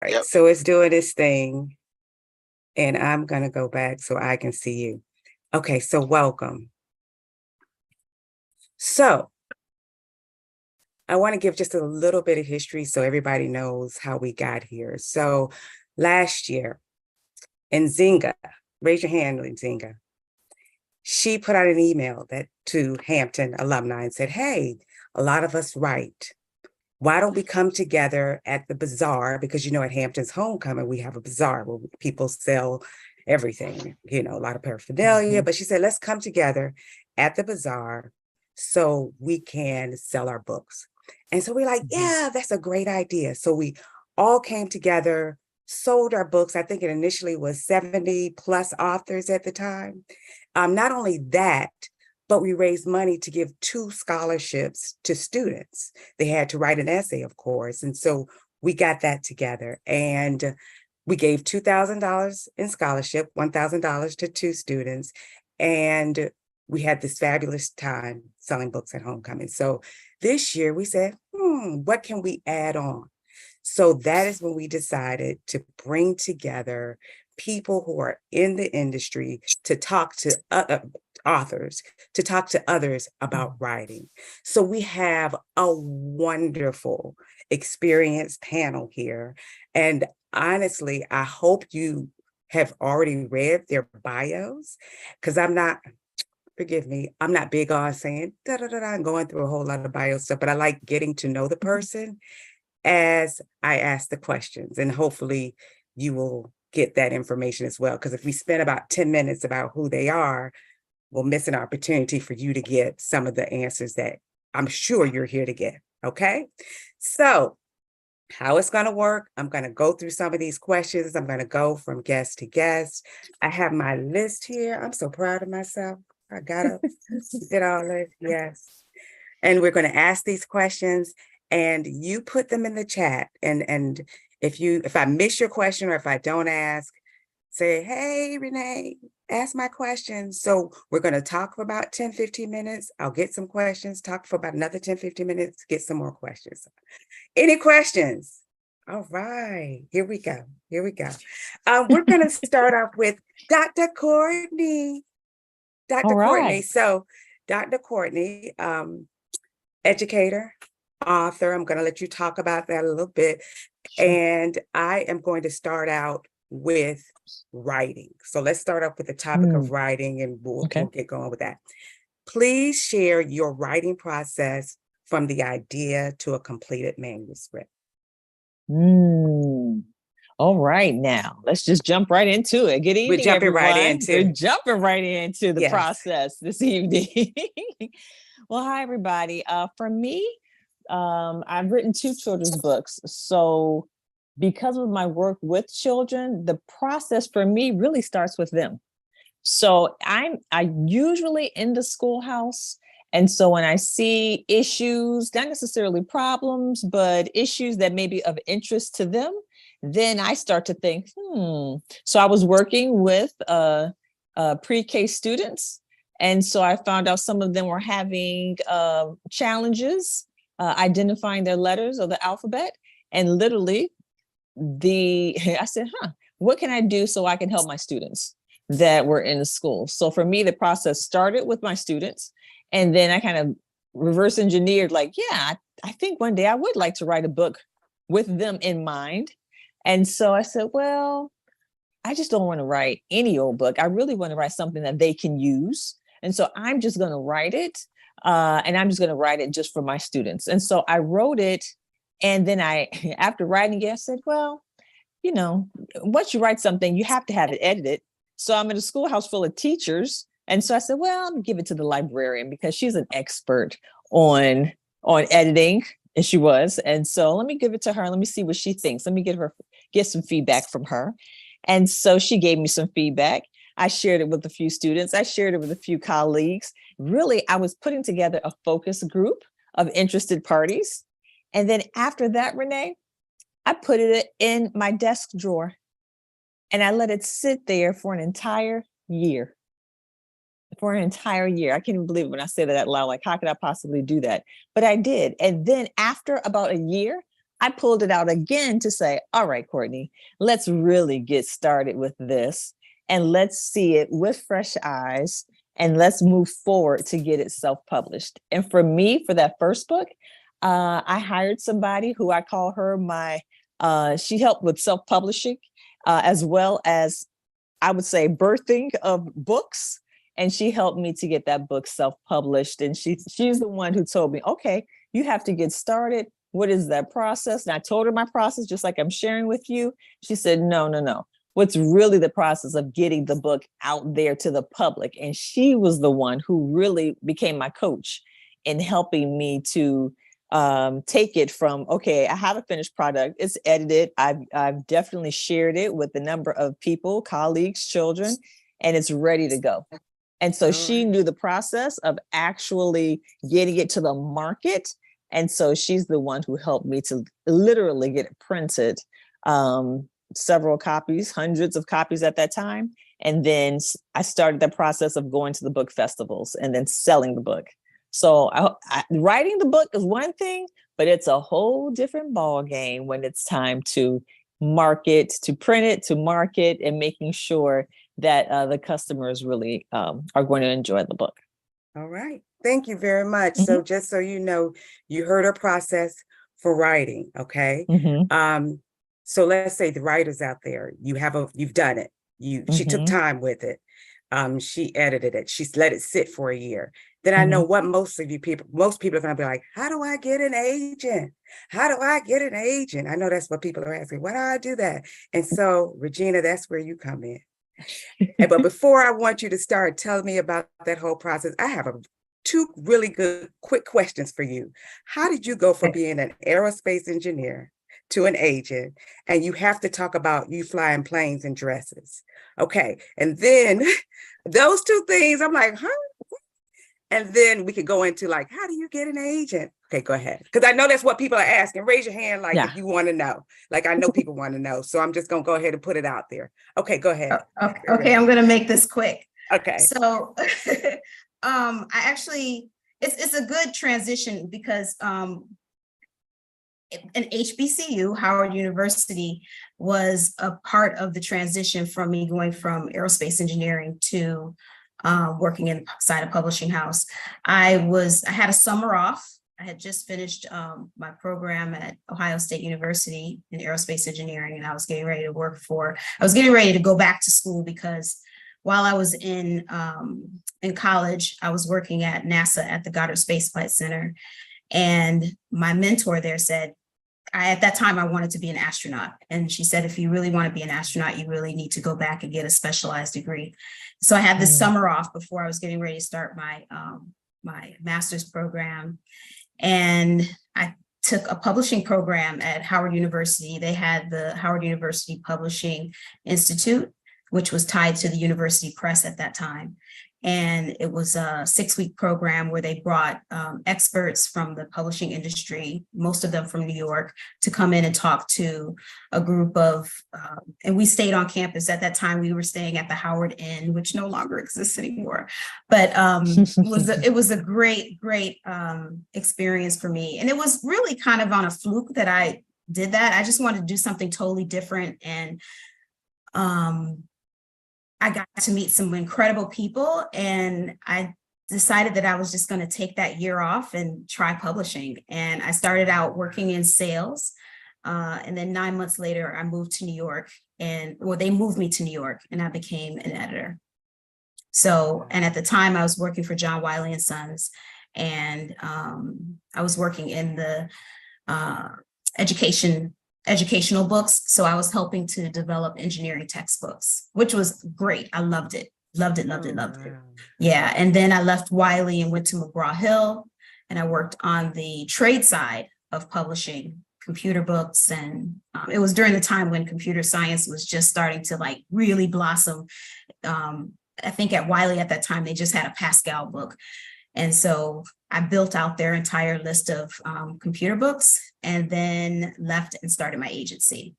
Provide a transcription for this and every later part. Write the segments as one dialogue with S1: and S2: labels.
S1: right,
S2: Yep.
S1: so it's doing its thing, and I'm gonna go back so I can see you. Okay, so welcome. So I want to give just a little bit of history so everybody knows how we got here. So last year, Nzinga, raise your hand, Nzinga. She put out an email that to Hampton alumni and said, hey, a lot of us write. Why don't we come together at the bazaar? Because at Hampton's homecoming, we have a bazaar where people sell everything, a lot of paraphernalia.
S3: Mhm.
S1: But she said, let's come together at the bazaar so we can sell our books. And so we're like, yeah, that's a great idea. So we all came together, sold our books. I think it initially was 70 plus authors at the time. Not only that, but we raised money to give 2 scholarships to students. They had to write an essay, of course. And so we got that together and we gave $2,000 in scholarship, $1,000 to 2 students. And we had this fabulous time selling books at homecoming. So this year we said, what can we add on? So that is when we decided to bring together people who are in the industry to talk to authors, to talk to others about writing. So we have a wonderful experienced panel here. And honestly, I hope you have already read their bios, because forgive me, I'm not big on saying da da da da and going through a whole lot of bio stuff, but I like getting to know the person as I ask the questions, and hopefully you will get that information as well. Because if we spend about 10 minutes about who they are, we'll miss an opportunity for you to get some of the answers that I'm sure you're here to get. Okay. So how it's going to work, I'm going to go through some of these questions. I'm going to go from guest to guest. I have my list here. I'm so proud of myself. I got to did all this. Yes. And we're going to ask these questions and you put them in the chat. And if I miss your question or if I don't ask, say, hey, Renee, ask my question. So we're going to talk for about 10, 15 minutes. I'll get some questions, talk for about another 10, 15 minutes, get some more questions. Any questions? All right, here we go. Here we go. We're going to start off with Dr. Courtney. Dr.
S3: All
S1: Courtney.
S3: right.
S1: So Dr. Courtney, educator, author. I'm going to let you talk about that a little bit.
S3: Sure.
S1: And I am going to start out with writing. So let's start off with the topic of writing and we'll get going with that. Please share your writing process from the idea to a completed manuscript.
S3: All right, now let's just jump right into it. Good evening,
S1: We're jumping
S3: everyone.
S1: right into
S3: We're jumping right into the
S1: Yes.
S3: process this evening. Well, hi, everybody. For me, I've written 2 children's books. So because of my work with children, the process for me really starts with them. So I usually in the schoolhouse. And so when I see issues, not necessarily problems, but issues that may be of interest to them, then I start to think, So I was working with pre-K students. And so I found out some of them were having challenges identifying their letters of the alphabet. And literally I said, what can I do so I can help my students that were in the school? So for me, the process started with my students. And then I kind of reverse engineered, like, I think one day I would like to write a book with them in mind. And so I said, well, I just don't want to write any old book. I really want to write something that they can use. And so I'm just going to write it. And I'm just going to write it just for my students. And so I wrote it. And then after writing it, I said, well, once you write something, you have to have it edited. So I'm in a schoolhouse full of teachers. And so I said, well, I'm gonna give it to the librarian because she's an expert on editing, and she was. And so let me give it to her. Let me see what she thinks. Let me get some feedback from her. And so she gave me some feedback. I shared it with a few students. I shared it with a few colleagues. Really, I was putting together a focus group of interested parties. And then after that, Renee, I put it in my desk drawer and I let it sit there for an entire year. For an entire year. I can't even believe it when I say that out loud. Like, how could I possibly do that? But I did. And then after about a year, I pulled it out again to say, all right, Courtney, let's really get started with this and let's see it with fresh eyes and let's move forward to get it self-published. And for me, for that first book, I hired somebody who I call her my, she helped with self-publishing, as well as I would say birthing of books. And she helped me to get that book self-published. And she's the one who told me, okay, you have to get started. What is that process? And I told her my process, just like I'm sharing with you. She said, no. What's really the process of getting the book out there to the public? And she was the one who really became my coach in helping me to take it from, okay, I have a finished product, it's edited, I've definitely shared it with a number of people, colleagues, children, and it's ready to go. And so she knew the process of actually getting it to the market. And so she's the one who helped me to literally get it printed, several copies, hundreds of copies at that time. And then I started the process of going to the book festivals and then selling the book. So writing the book is one thing, but it's a whole different ball game when it's time to market, to print it, to market, and making sure that the customers really are going to enjoy the book.
S1: All right. Thank you very much. So just so you know, you heard her process for writing. Okay. So let's say the writers out there, you've done it. She took time with it. She edited it. She's let it sit for a year. Then I know what most people are going to be like, how do I get an agent? How do I get an agent? I know that's what people are asking. Why do I do that? And so, Regina, that's where you come in. But before I want you to start telling me about that whole process, I have two really good quick questions for you. How did you go from being an aerospace engineer to an agent? And you have to talk about you flying planes and dresses. Okay. And then those two things, I'm like, huh? And then we could go into like, how do you get an agent? Okay, go ahead. Because I know that's what people are asking. Raise your hand if you want to know. Like, I know people want to know. So I'm just going to go ahead and put it out there. Okay, go ahead.
S2: Okay, I'm going to make this quick.
S1: Okay.
S2: So I actually, it's a good transition because an HBCU, Howard University, was a part of the transition from me going from aerospace engineering to working inside a publishing house. I had a summer off. I had just finished my program at Ohio State University in aerospace engineering, and I was getting ready to go back to school because while I was in college, I was working at NASA at the Goddard Space Flight Center. And my mentor there said, at that time, I wanted to be an astronaut. And she said, if you really want to be an astronaut, you really need to go back and get a specialized degree. So I had this summer off before I was getting ready to start my master's program. And I took a publishing program at Howard University. They had the Howard University Publishing Institute, which was tied to the University Press at that time. And it was a 6-week program where they brought experts from the publishing industry, most of them from New York, to come in and talk to a group of, and we stayed on campus. At that time, we were staying at the Howard Inn, which no longer exists anymore. But it was a great experience for me. And it was really kind of on a fluke that I did that. I just wanted to do something totally different. And I got to meet some incredible people, and I decided that I was just going to take that year off and try publishing. And I started out working in sales. And then 9 months later, I moved to New York, they moved me to New York, and I became an editor. So, and at the time I was working for John Wiley & Sons, and I was working in the educational books. So I was helping to develop engineering textbooks, which was great. I loved it. Loved it. Yeah. And then I left Wiley and went to McGraw-Hill, and I worked on the trade side of publishing computer books. And it was during the time when computer science was just starting to like really blossom. I think at Wiley at that time, they just had a Pascal book. And so I built out their entire list of computer books, and then left and started my agency.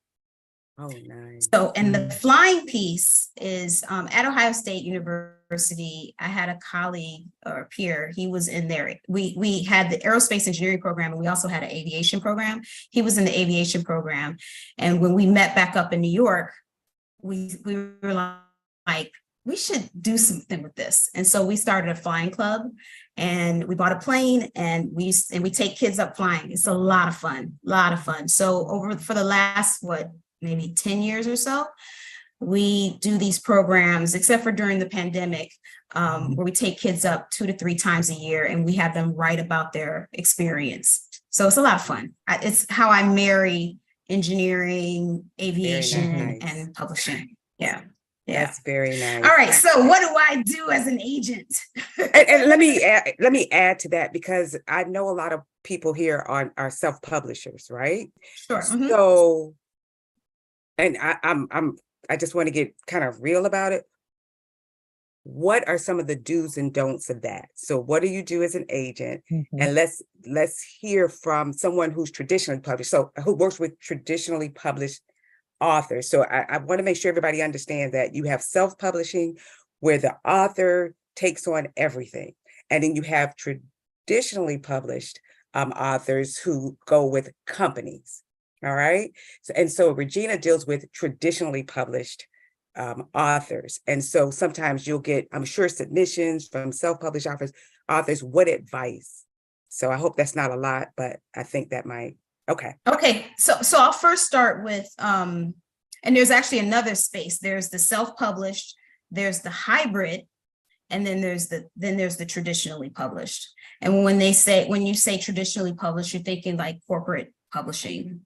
S1: Oh, nice.
S2: So, and the flying piece is at Ohio State University. University, I had a colleague or peer, he was in there. We had the aerospace engineering program, and we also had an aviation program. He was in the aviation program. And when we met back up in New York, we were like, we should do something with this. And so we started a flying club, and we bought a plane, and we take kids up flying. It's a lot of fun, So for the last, maybe 10 years or so, we do these programs, except for during the pandemic, where we take kids up 2 to 3 times a year, and we have them write about their experience. So it's a lot of fun. It's how I marry engineering, aviation,
S1: nice.
S2: and publishing. Yeah.
S1: That's very nice.
S2: All right. So what do I do as an agent?
S1: And let me add to that, because I know a lot of people here are self-publishers, right?
S2: Sure.
S1: So, and I just want to get kind of real about it. What are some of the do's and don'ts of that? So what do you do as an agent? And let's hear from someone who's traditionally published, so who works with traditionally published authors. So I want to make sure everybody understands that you have self-publishing, where the author takes on everything. And then you have traditionally published authors who go with companies. All right. So Regina deals with traditionally published authors. And so sometimes you'll get, I'm sure, submissions from self-published authors. What advice? So I hope that's not a lot, but I think that might. Okay.
S2: So I'll first start with, and there's actually another space. There's the self-published, there's the hybrid, and then there's the traditionally published. And when you say traditionally published, you're thinking like corporate publishing,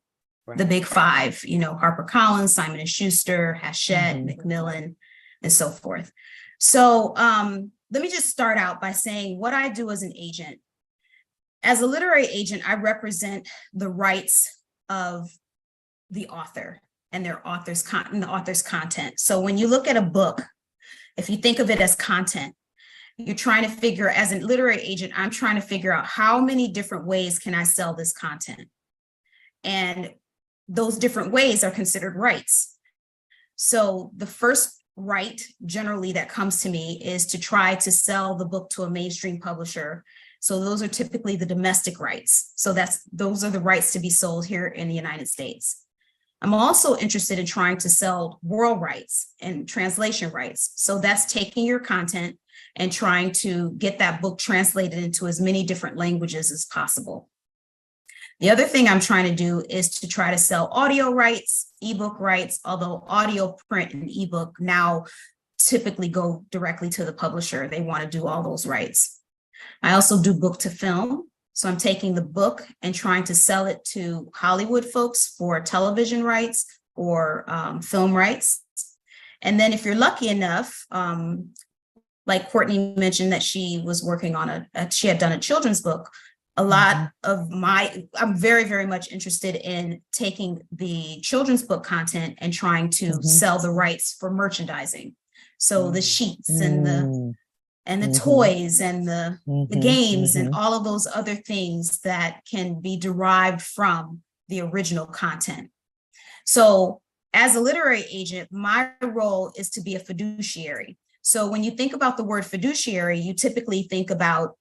S2: right? The big 5, HarperCollins, Simon & Schuster, Hachette, Macmillan, and so forth. So let me just start out by saying what I do as an agent. As a literary agent, I represent the rights of the author and the author's content. So when you look at a book, if you think of it as content, you're trying to figure, as a literary agent, I'm trying to figure out how many different ways can I sell this content? And those different ways are considered rights. So the first right generally that comes to me is to try to sell the book to a mainstream publisher. So those are typically the domestic rights. So those are the rights to be sold here in the United States. I'm also interested in trying to sell world rights and translation rights. So that's taking your content and trying to get that book translated into as many different languages as possible. The other thing I'm trying to do is to try to sell audio rights, ebook rights, although audio, print, and ebook now typically go directly to the publisher. They want to do all those rights. I also do book to film. So I'm taking the book and trying to sell it to Hollywood folks for television rights or film rights. And then if you're lucky enough, like Courtney mentioned that she was working on she had done a children's book. A lot of I'm very, very much interested in taking the children's book content and trying to sell the rights for merchandising. So the sheets and the toys and the games and all of those other things that can be derived from the original content. So as a literary agent, my role is to be a fiduciary. So when you think about the word fiduciary, you typically think about,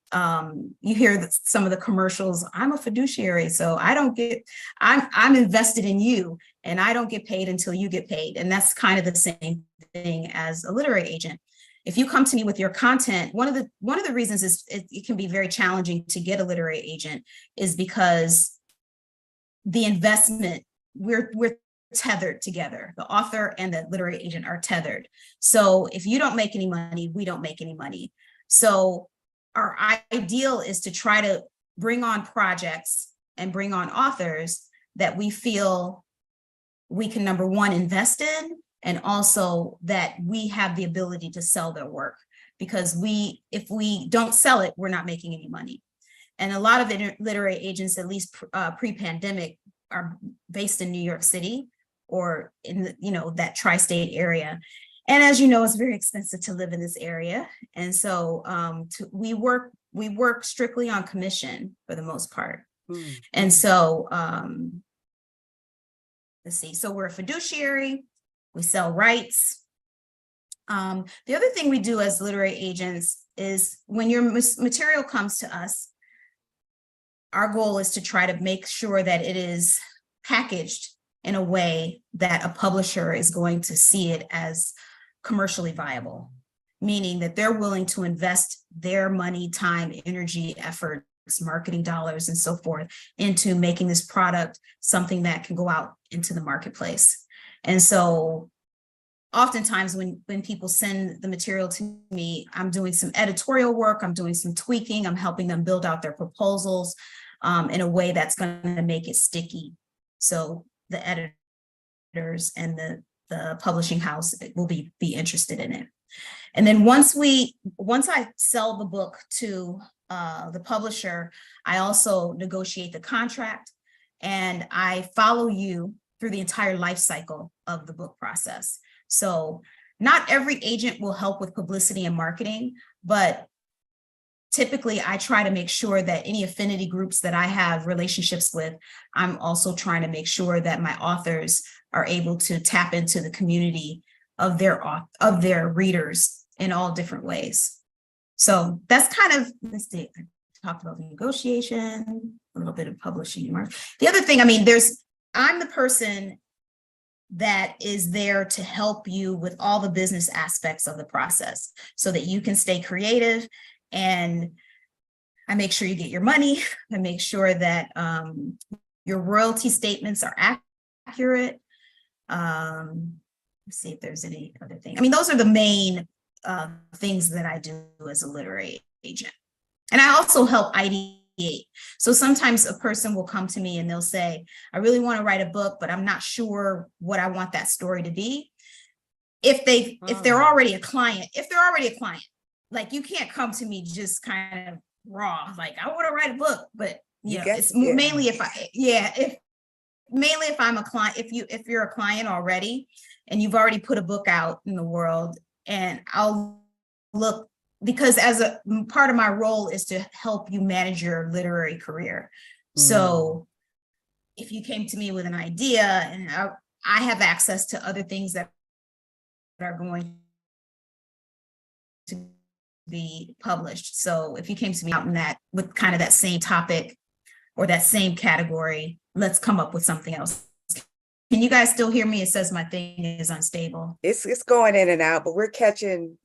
S2: you hear some of the commercials, I'm a fiduciary, so I'm invested in you and I don't get paid until you get paid. And that's kind of the same thing as a literary agent. If you come to me with your content, one of the reasons is it can be very challenging to get a literary agent is because the investment, we're tethered together. The author and the literary agent are tethered. So if you don't make any money, we don't make any money. So our ideal is to try to bring on projects and bring on authors that we feel we can, number one, invest in, and also that we have the ability to sell their work. Because if we don't sell it, we're not making any money. And a lot of the literary agents, at least pre-pandemic, are based in New York City or in that tri-state area. And as you know, it's very expensive to live in this area. And so we work strictly on commission for the most part. And so let's see, so we're a fiduciary, we sell rights. The other thing we do as literary agents is when your material comes to us, our goal is to try to make sure that it is packaged in a way that a publisher is going to see it as commercially viable, meaning that they're willing to invest their money, time, energy, efforts, marketing dollars, and so forth into making this product something that can go out into the marketplace. And so oftentimes when people send the material to me, I'm doing some editorial work, I'm doing some tweaking, I'm helping them build out their proposals in a way that's going to make it sticky. So the editors and the publishing house will be interested in it. And then once I sell the book to the publisher, I also negotiate the contract, and I follow you through the entire life cycle of the book process. So not every agent will help with publicity and marketing, but typically I try to make sure that any affinity groups that I have relationships with, I'm also trying to make sure that my authors are able to tap into the community of their readers in all different ways. So that's kind of, let's see, I talked about the negotiation, a little bit of publishing. The other thing, I mean, I'm the person that is there to help you with all the business aspects of the process so that you can stay creative, and I make sure you get your money. I make sure that your royalty statements are accurate. Let's see if there's any other thing. I mean, those are the main things that I do as a literary agent. And I also help ideate. So sometimes a person will come to me and they'll say, I really want to write a book, but I'm not sure what I want that story to be. If they're already a client, like you can't come to me just kind of raw, like I want to write a book, but it's mainly if I'm a client, if you're a client already and you've already put a book out in the world, and I'll look, because as a part of my role is to help you manage your literary career. So if you came to me with an idea, and I have access to other things that are going to be published. So if you came to me out in that with kind of that same topic or that same category, let's come up with something else. Can you guys still hear me? It says my thing is unstable.
S1: It's going in and out, but we're catching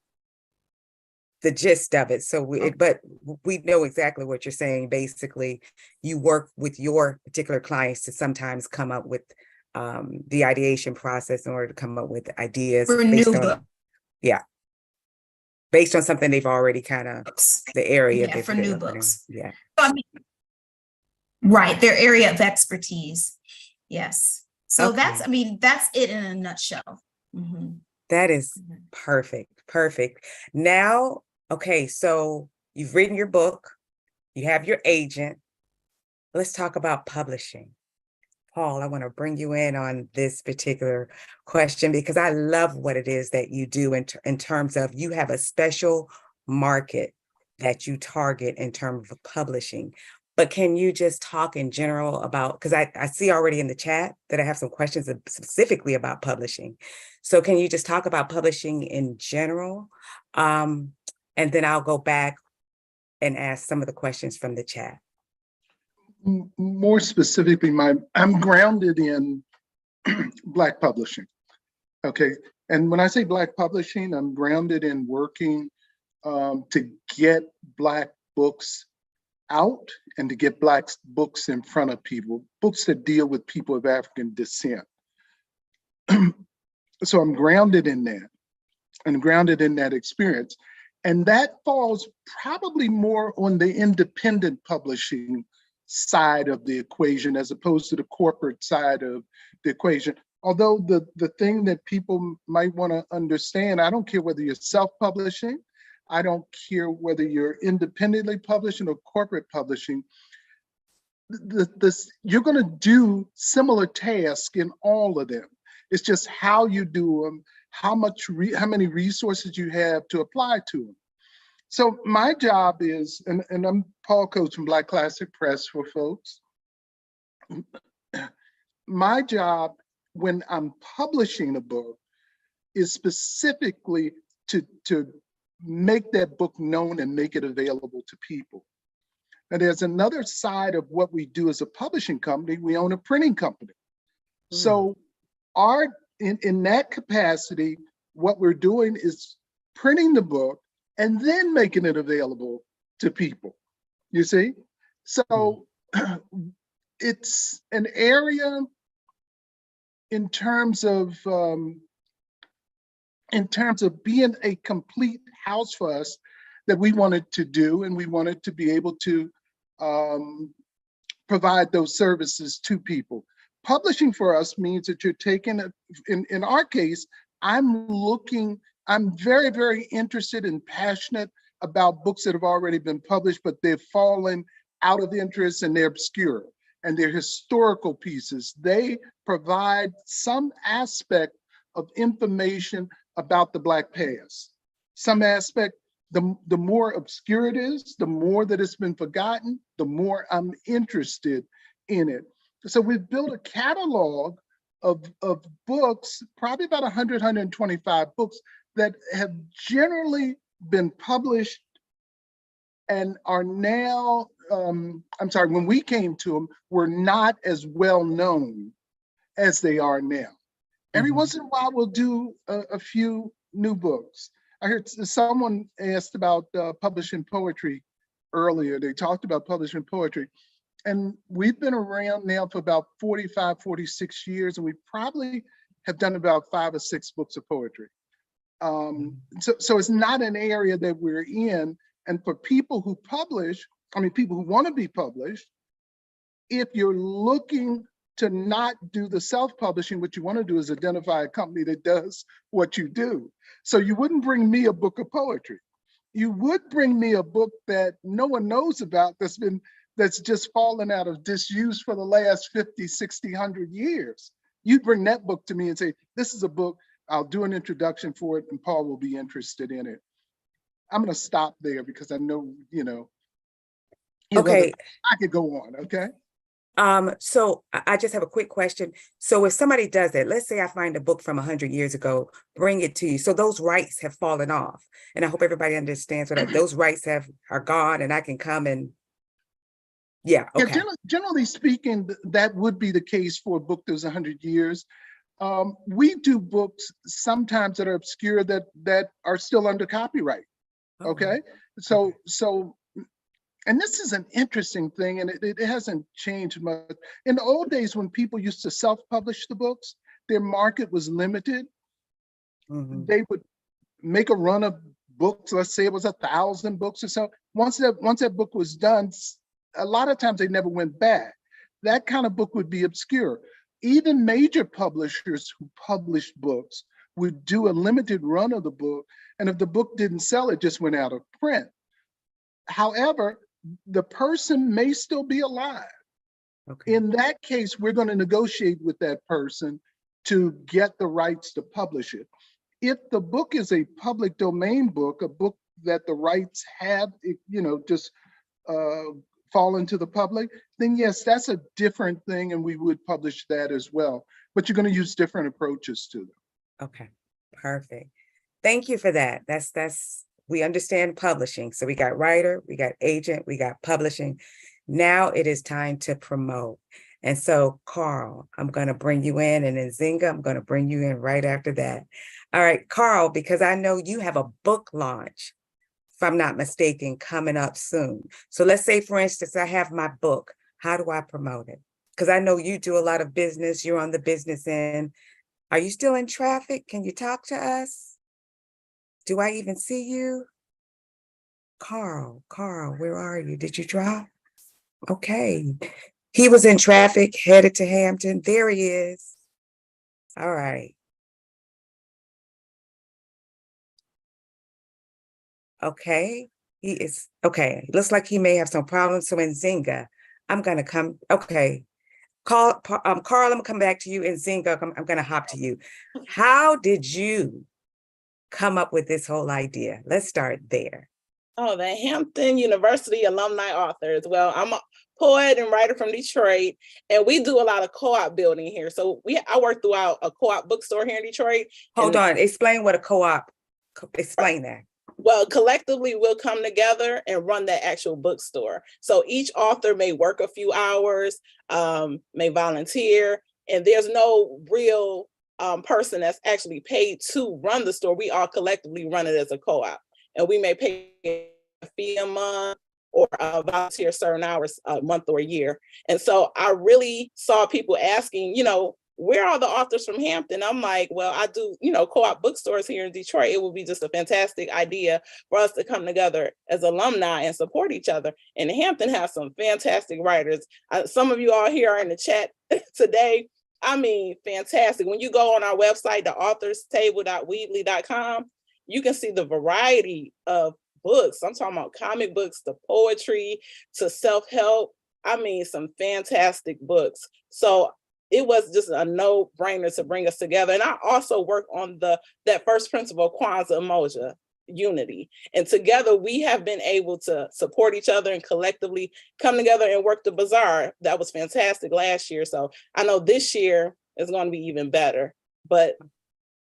S1: the gist of it. So but we know exactly what you're saying. Basically, you work with your particular clients to sometimes come up with the ideation process in order to come up with ideas
S2: For a new book.
S1: Yeah. Based on something they've already kind of, the area.
S2: Yeah, for new books.
S1: Yeah.
S2: So, I mean, right, their area of expertise. Yes. So
S1: Okay.
S2: that's it in a nutshell. Mm-hmm.
S1: That is perfect. Now, okay, so you've written your book, you have your agent. Let's talk about publishing. Paul, I want to bring you in on this particular question because I love what it is that you do in terms of you have a special market that you target in terms of publishing. But can you just talk in general about, because I see already in the chat that I have some questions specifically about publishing. So can you just talk about publishing in general? And then I'll go back and ask some of the questions from the chat.
S4: More specifically, I'm grounded in Black publishing. Okay. And when I say Black publishing, I'm grounded in working to get Black books out and to get Black books in front of people, books that deal with people of African descent. So I'm grounded in that and grounded in that experience. And that falls probably more on the independent publishing side of the equation as opposed to the corporate side of the equation. Although the thing that people might want to understand, I don't care whether you're self-publishing, I don't care whether you're independently publishing or corporate publishing, you're going to do similar tasks in all of them. It's just how you do them, how many resources you have to apply to them. So my job is, and I'm Paul Coates from Black Classic Press for folks. My job when I'm publishing a book is specifically to make that book known and make it available to people. And there's another side of what we do as a publishing company. We own a printing company. So in that capacity, what we're doing is printing the book and then making it available to people, you see? So it's an area in terms of being a complete house for us that we wanted to do, and we wanted to be able to provide those services to people. Publishing for us means that you're taking, in our case, I'm very, very interested and passionate about books that have already been published, but they've fallen out of interest and they're obscure and they're historical pieces. They provide some aspect of information about the Black past. Some aspect, the more obscure it is, the more that it's been forgotten, the more I'm interested in it. So we've built a catalog of books, probably about 100, 125 books that have generally been published and are now, I'm sorry, when we came to them, were not as well known as they are now. Every once in a while, we'll do a few new books. I heard someone asked about publishing poetry earlier. They talked about publishing poetry. And we've been around now for about 45, 46 years, and we probably have done about 5 or 6 books of poetry. So it's not an area that we're in. And for people who publish, I mean, people who want to be published, if you're looking to not do the self-publishing, what you want to do is identify a company that does what you do. So you wouldn't bring me a book of poetry. You would bring me a book that no one knows about that's just fallen out of disuse for the last 50, 60, 100 years. You'd bring that book to me and say, this is a book, I'll do an introduction for it and Paul will be interested in it. I'm gonna stop there because I know,
S1: Okay.
S4: I could go on, okay?
S1: So I just have a quick question. So if somebody does that, let's say I find a book from 100 years ago, bring it to you. So those rights have fallen off. And I hope everybody understands what those rights are gone and I can come and, yeah, okay.
S4: Yeah, generally speaking, that would be the case for a book that was 100 years. We do books sometimes that are obscure that are still under copyright, okay? So, and this is an interesting thing, and it hasn't changed much. In the old days, when people used to self-publish the books, their market was limited. They would make a run of books, let's say it was 1,000 books or so. Once that book was done, a lot of times they never went back. That kind of book would be obscure. Even major publishers who published books would do a limited run of the book, and if the book didn't sell, it just went out of print. However, the person may still be alive. Okay. In that case, we're going to negotiate with that person to get the rights to publish it. If the book is a public domain book, a book that the rights have, just fall into the public, then yes, that's a different thing, and we would publish that as well. But you're going to use different approaches to them.
S1: Okay, perfect. Thank you for that. We understand publishing. So we got writer, we got agent, we got publishing. Now it is time to promote. And so Carl, I'm going to bring you in, and then Zinga, I'm going to bring you in right after that. All right, Carl, because I know you have a book launch, if I'm not mistaken, coming up soon. So let's say, for instance, I have my book. How do I promote it? Because I know you do a lot of business. You're on the business end. Are you still in traffic? Can you talk to us? Do I even see you? Carl, where are you? Did you drop? Okay. He was in traffic, headed to Hampton. There he is. All right. Okay. He is, okay. Looks like he may have some problems. So in Zinga, I'm going to come. Okay. Carl, I'm going to come back to you. In Zinga, I'm going to hop to you. How did you come up with this whole idea? Let's start there.
S5: Oh, the Hampton University alumni authors. Well, I'm a poet and writer from Detroit, and we do a lot of co-op building here. So I work throughout a co-op bookstore here in Detroit.
S1: Hold on, explain what a co-op Explain that.
S5: Well, collectively, we'll come together and run that actual bookstore. So each author may work a few hours, may volunteer, and there's no real person that's actually paid to run the store. We all collectively run it as a co-op, and we may pay a fee a month or volunteer certain hours a month or a year. And so I really saw people asking, where are the authors from Hampton? I'm like, well, I do, co-op bookstores here in Detroit. It would be just a fantastic idea for us to come together as alumni and support each other. And Hampton has some fantastic writers. Some of you all here are in the chat today. I mean, fantastic. When you go on our website, theauthorstable.weebly.com, you can see the variety of books. I'm talking about comic books, to poetry, to self-help. I mean, some fantastic books. So it was just a no-brainer to bring us together. And I also work on that first principle, Kwanzaa Umoja, unity. And together we have been able to support each other and collectively come together and work the bazaar. That was fantastic last year. So I know this year is going to be even better. But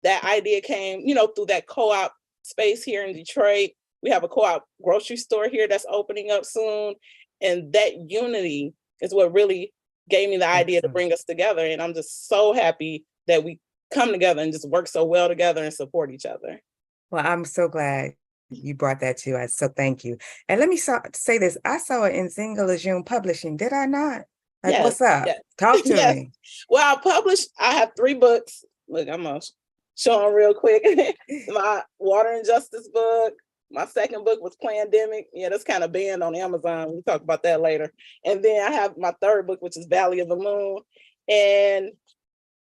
S5: that idea came, through that co-op space here in Detroit. We have a co-op grocery store here that's opening up soon. And that unity is what really gave me the idea to bring us together. And I'm just so happy that we come together and just work so well together and support each other.
S1: Well, I'm so glad you brought that to us. So thank you. And let me say this. I saw it in Nzinga Lejeune Publishing. Did I not? Like,
S5: Yes,
S1: what's up?
S5: yes.
S1: Talk to
S5: Yes.
S1: me.
S5: Well, I have 3 books. Look, I'm going to show them real quick. My Water and Justice book. My second book was Plandemic. Yeah, that's kind of banned on Amazon. We'll talk about that later. And then I have my third book, which is Valley of the Moon. And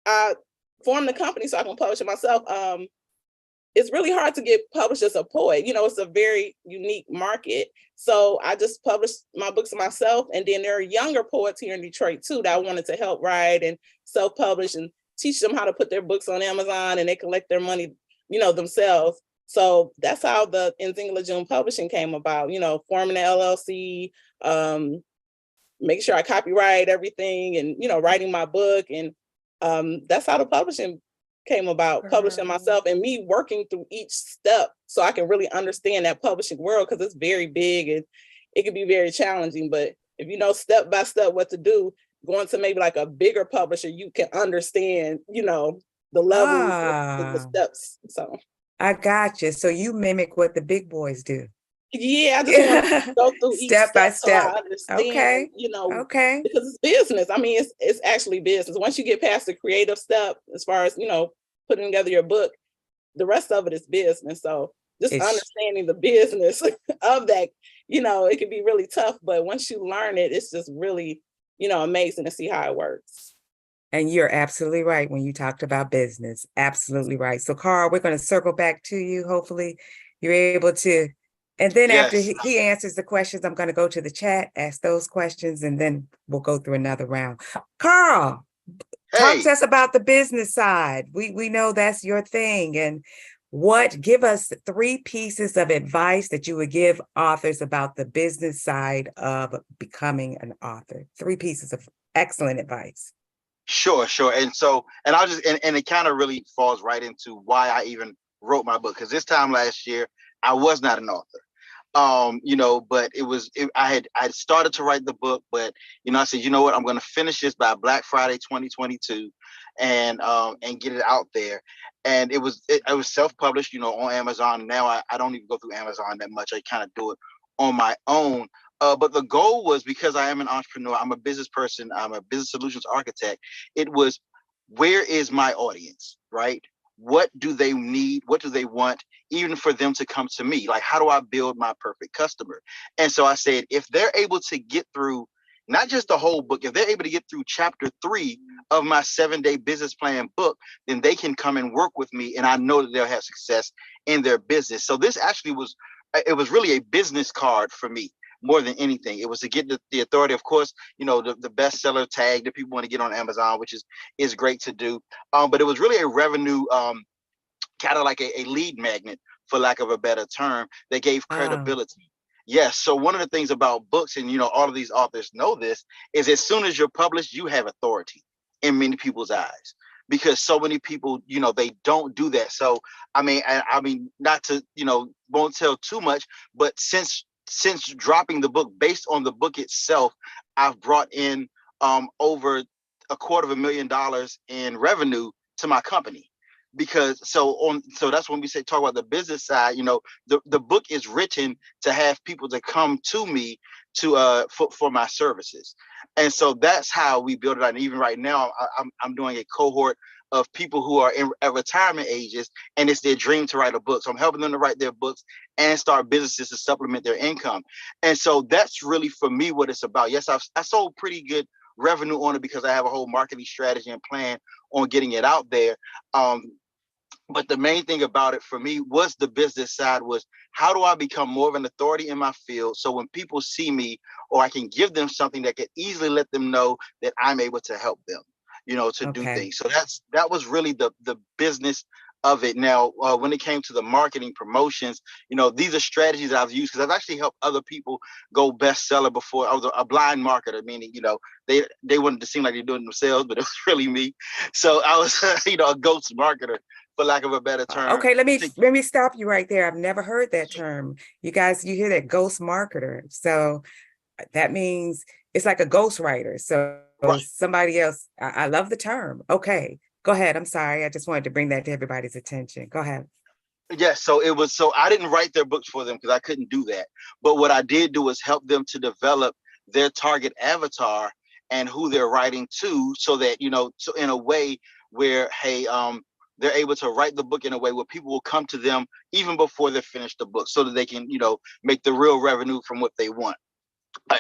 S5: I formed the company so I can publish it myself. It's really hard to get published as a poet. It's a very unique market. So I just published my books myself. And then there are younger poets here in Detroit too that I wanted to help write and self-publish and teach them how to put their books on Amazon, and they collect their money, themselves. So that's how the Nzinga Lejeune Publishing came about, forming an LLC, make sure I copyright everything and, writing my book. And that's how the publishing came about, publishing myself and me working through each step so I can really understand that publishing world, because it's very big and it can be very challenging. But if you know step by step what to do, going to maybe like a bigger publisher, you can understand, the levels and the steps. So
S1: I got you. So you mimic what the big boys do.
S5: Yeah, I just want to go through each
S1: Step by
S5: so I
S1: step.
S5: understand,
S1: Okay. Okay.
S5: because it's business. I mean, it's actually business. Once you get past the creative step, as far as, putting together your book, the rest of it is business. So just understanding the business of that, it can be really tough, but once you learn it, it's just really, amazing to see how it works.
S1: And you're absolutely right when you talked about business. Absolutely right. So Carl, we're going to circle back to you. Hopefully you're able to. And then after he answers the questions, I'm going to go to the chat, ask those questions, and then we'll go through another round. Carl, talk to us about the business side. We know that's your thing. And give us 3 pieces of advice that you would give authors about the business side of becoming an author. 3 pieces of excellent advice.
S6: Sure. And I'll just, and it kind of really falls right into why I even wrote my book. Because this time last year, I was not an author. But I had started to write the book, but, I said, what, I'm going to finish this by Black Friday, 2022 and get it out there. And it was self-published, on Amazon. Now I don't even go through Amazon that much. I kind of do it on my own. But the goal was, because I am an entrepreneur, I'm a business person, I'm a business solutions architect. It was, where is my audience, right? What do they need? What do they want? Even for them to come to me, like, how do I build my perfect customer? And so I said, if they're able to get through not just the whole book, if they're able to get through chapter 3 of my 7-day business plan book, then they can come and work with me. And I know that they'll have success in their business. So this actually was really a business card for me. More than anything, it was to get the authority, of course, the bestseller tag that people want to get on Amazon, which is great to do. But it was really a revenue, kind of like a lead magnet, for lack of a better term, that gave credibility. Yes. So one of the things about books, and all of these authors know this, is as soon as you're published, you have authority in many people's eyes. because so many people, they don't do that. So I mean, not to, won't tell too much, but since dropping the book, based on the book itself, I've brought in over $250,000 in revenue to my company. Because so that's when we talk about the business side. The book is written to have people to come to me to for my services, and so that's how we build it out. And even right now, I'm doing a cohort of people who are at retirement ages, and it's their dream to write a book. So I'm helping them to write their books and start businesses to supplement their income. And so that's really, for me, what it's about. Yes, I sold pretty good revenue on it because I have a whole marketing strategy and plan on getting it out there. But the main thing about it for me was the business side, was how do I become more of an authority in my field? So when people see me, or I can give them something that can easily let them know that I'm able to help them, to do
S1: Okay.
S6: things. So that was really the business of it. Now, when it came to the marketing promotions, these are strategies that I've used because I've actually helped other people go bestseller before. I was a blind marketer, meaning, they wanted to seem like they're doing it themselves, but it was really me. So I was, a ghost marketer, for lack of a better term.
S1: Okay, let me stop you right there. I've never heard that term. You guys, you hear that, ghost marketer. So that means it's like a ghost writer. So
S6: Right.
S1: somebody else, I love the term. Okay, go ahead. I'm sorry. I just wanted to bring that to everybody's attention. Go ahead.
S6: Yes, so I didn't write their books for them because I couldn't do that. But what I did do was help them to develop their target avatar and who they're writing to, so that, so in a way where, hey, they're able to write the book in a way where people will come to them even before they finish the book, so that they can, make the real revenue from what they want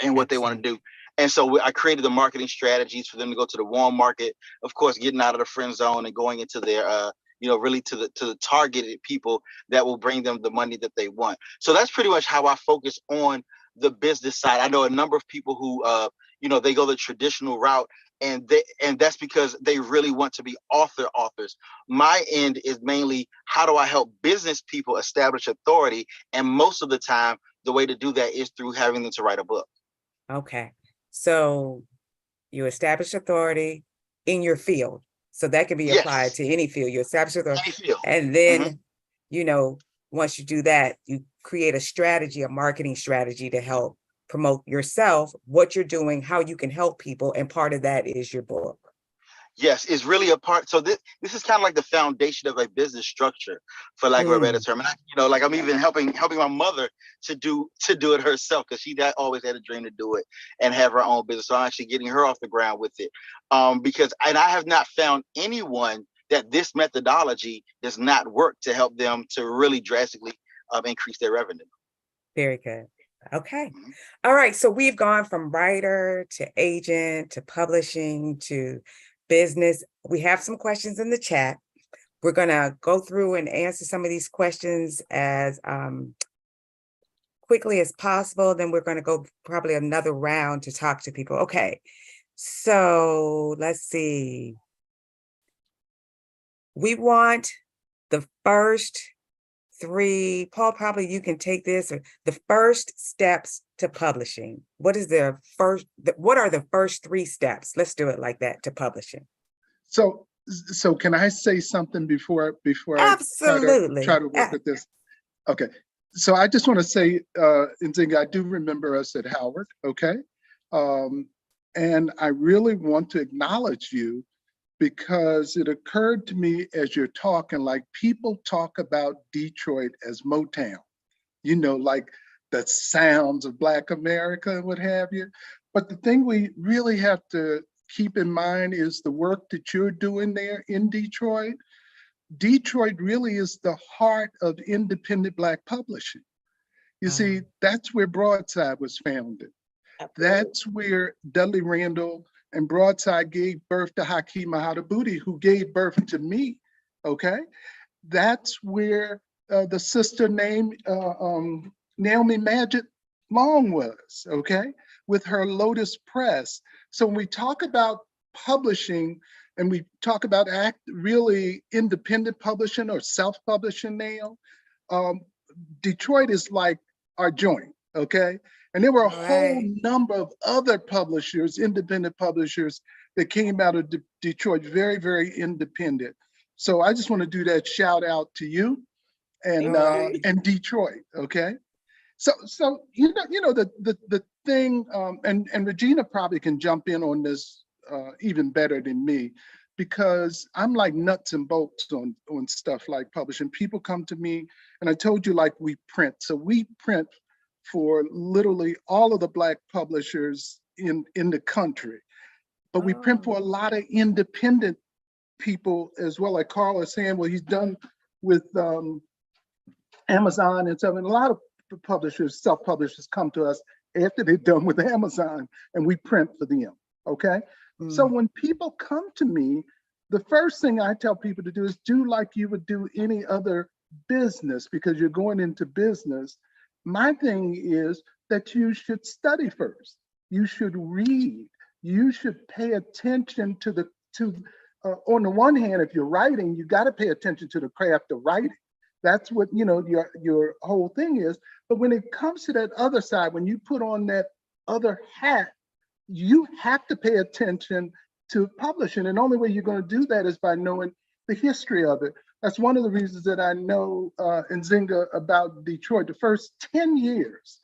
S6: and what they want to do. And so I created the marketing strategies for them to go to the warm market, of course, getting out of the friend zone and going into their, really to the targeted people that will bring them the money that they want. So that's pretty much how I focus on the business side. I know a number of people who, they go the traditional route, and that's because they really want to be authors. My end is mainly, how do I help business people establish authority? And most of the time, the way to do that is through having them to write a book.
S1: Okay. So you establish authority in your field. So that can be applied
S6: Yes,
S1: to any field. You establish authority.
S6: any field.
S1: And then, once you do that, you create a strategy, a marketing strategy to help promote yourself, what you're doing, how you can help people. And part of that is your book.
S6: Yes, it's really a part. So this is kind of like the foundation of a business structure, for lack of a better term. And like I'm even helping my mother to do it herself, because she always had a dream to do it and have her own business. So I'm actually getting her off the ground with it, and I have not found anyone that this methodology does not work to help them to really drastically increase their revenue.
S1: Very good. Okay. All right. So we've gone from writer to agent to publishing to business. We have some questions in the chat. We're going to go through and answer some of these questions as quickly as possible. Then we're going to go probably another round to talk to people. Okay. So let's see. We want the first three, Paul, probably you can take this, or the first steps to publishing. What are the first three steps? Let's do it like that, to publishing.
S4: So can I say something before
S1: Absolutely.
S4: I try to work with this? Okay. So I just want to say, Nzinga, I do remember us at Howard, okay? And I really want to acknowledge you, because it occurred to me as you're talking, like, people talk about Detroit as Motown, like the sounds of Black America and what have you. But the thing we really have to keep in mind is the work that you're doing there in Detroit. Detroit really is the heart of independent Black publishing. You see, that's where Broadside was founded. That's where Dudley Randall and Broadside gave birth to Hakeem Mahadabuti, who gave birth to me, okay? That's where the sister named Naomi Magid Long was, okay? With her Lotus Press. So when we talk about publishing, and we talk about really independent publishing or self-publishing now, Detroit is like our joint, okay? And there were a whole number of other publishers, independent publishers, that came out of Detroit, very, very independent. So I just want to do that shout out to you and
S1: Alright.
S4: and Detroit. Okay. So the thing, and Regina probably can jump in on this even better than me, because I'm like nuts and bolts on stuff like publishing. People come to me, and I told you, like, we print. So we print for literally all of the Black publishers in the country, but we print for a lot of independent people as well. Like Carl is saying, well, he's done with Amazon and stuff, and a lot of publishers, self-publishers, come to us after they're done with Amazon, and we print for them. Okay. So when people come to me, the first thing I tell people to do is do like you would do any other business, because you're going into business. My thing is that you should study first. You should read. You should pay attention to on the one hand, if you're writing, you got to pay attention to the craft of writing. That's what, your whole thing is. But when it comes to that other side, when you put on that other hat, you have to pay attention to publishing. And the only way you're going to do that is by knowing the history of it. That's one of the reasons that I know Nzinga about Detroit. The first 10 years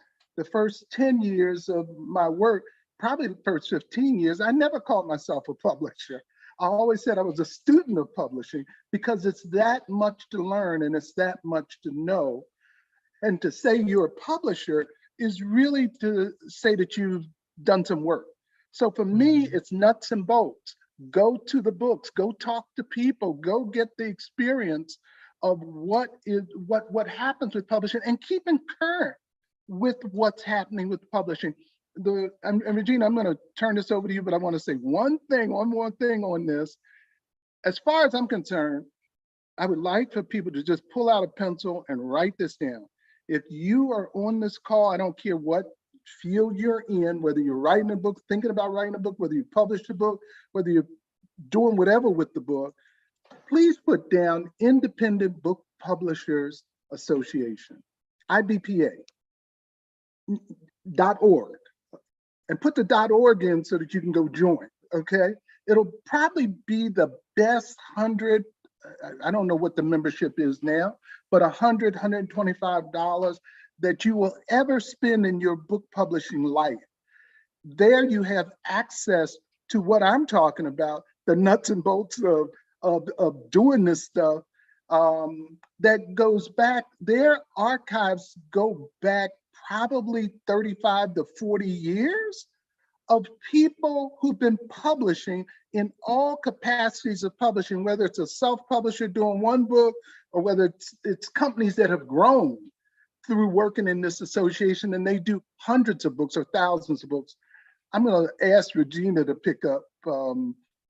S4: of my work, probably the first 15 years, I never called myself a publisher. I always said I was a student of publishing, because it's that much to learn and it's that much to know. And to say you're a publisher is really to say that you've done some work. So for me, it's nuts and bolts. Go to the books, go talk to people, go get the experience of what happens with publishing, and keep in current with what's happening with publishing. And Regina, I'm going to turn this over to you, but I want to say one more thing on this. As far as I'm concerned, I would like for people to just pull out a pencil and write this down. If you are on this call, I don't care what field you're in, whether you're writing a book, thinking about writing a book, whether you published a book, whether you're doing whatever with the book, please put down Independent Book Publishers Association, IBPA.org. And put the .org in so that you can go join, okay? It'll probably be the best 100, I don't know what the membership is now, but $100, $125 that you will ever spend in your book publishing life. There you have access to what I'm talking about, the nuts and bolts of doing this stuff that goes back, their archives go back probably 35 to 40 years of people who've been publishing in all capacities of publishing, whether it's a self-publisher doing one book or whether it's companies that have grown through working in this association, and they do hundreds of books or thousands of books. I'm going to ask Regina to pick up.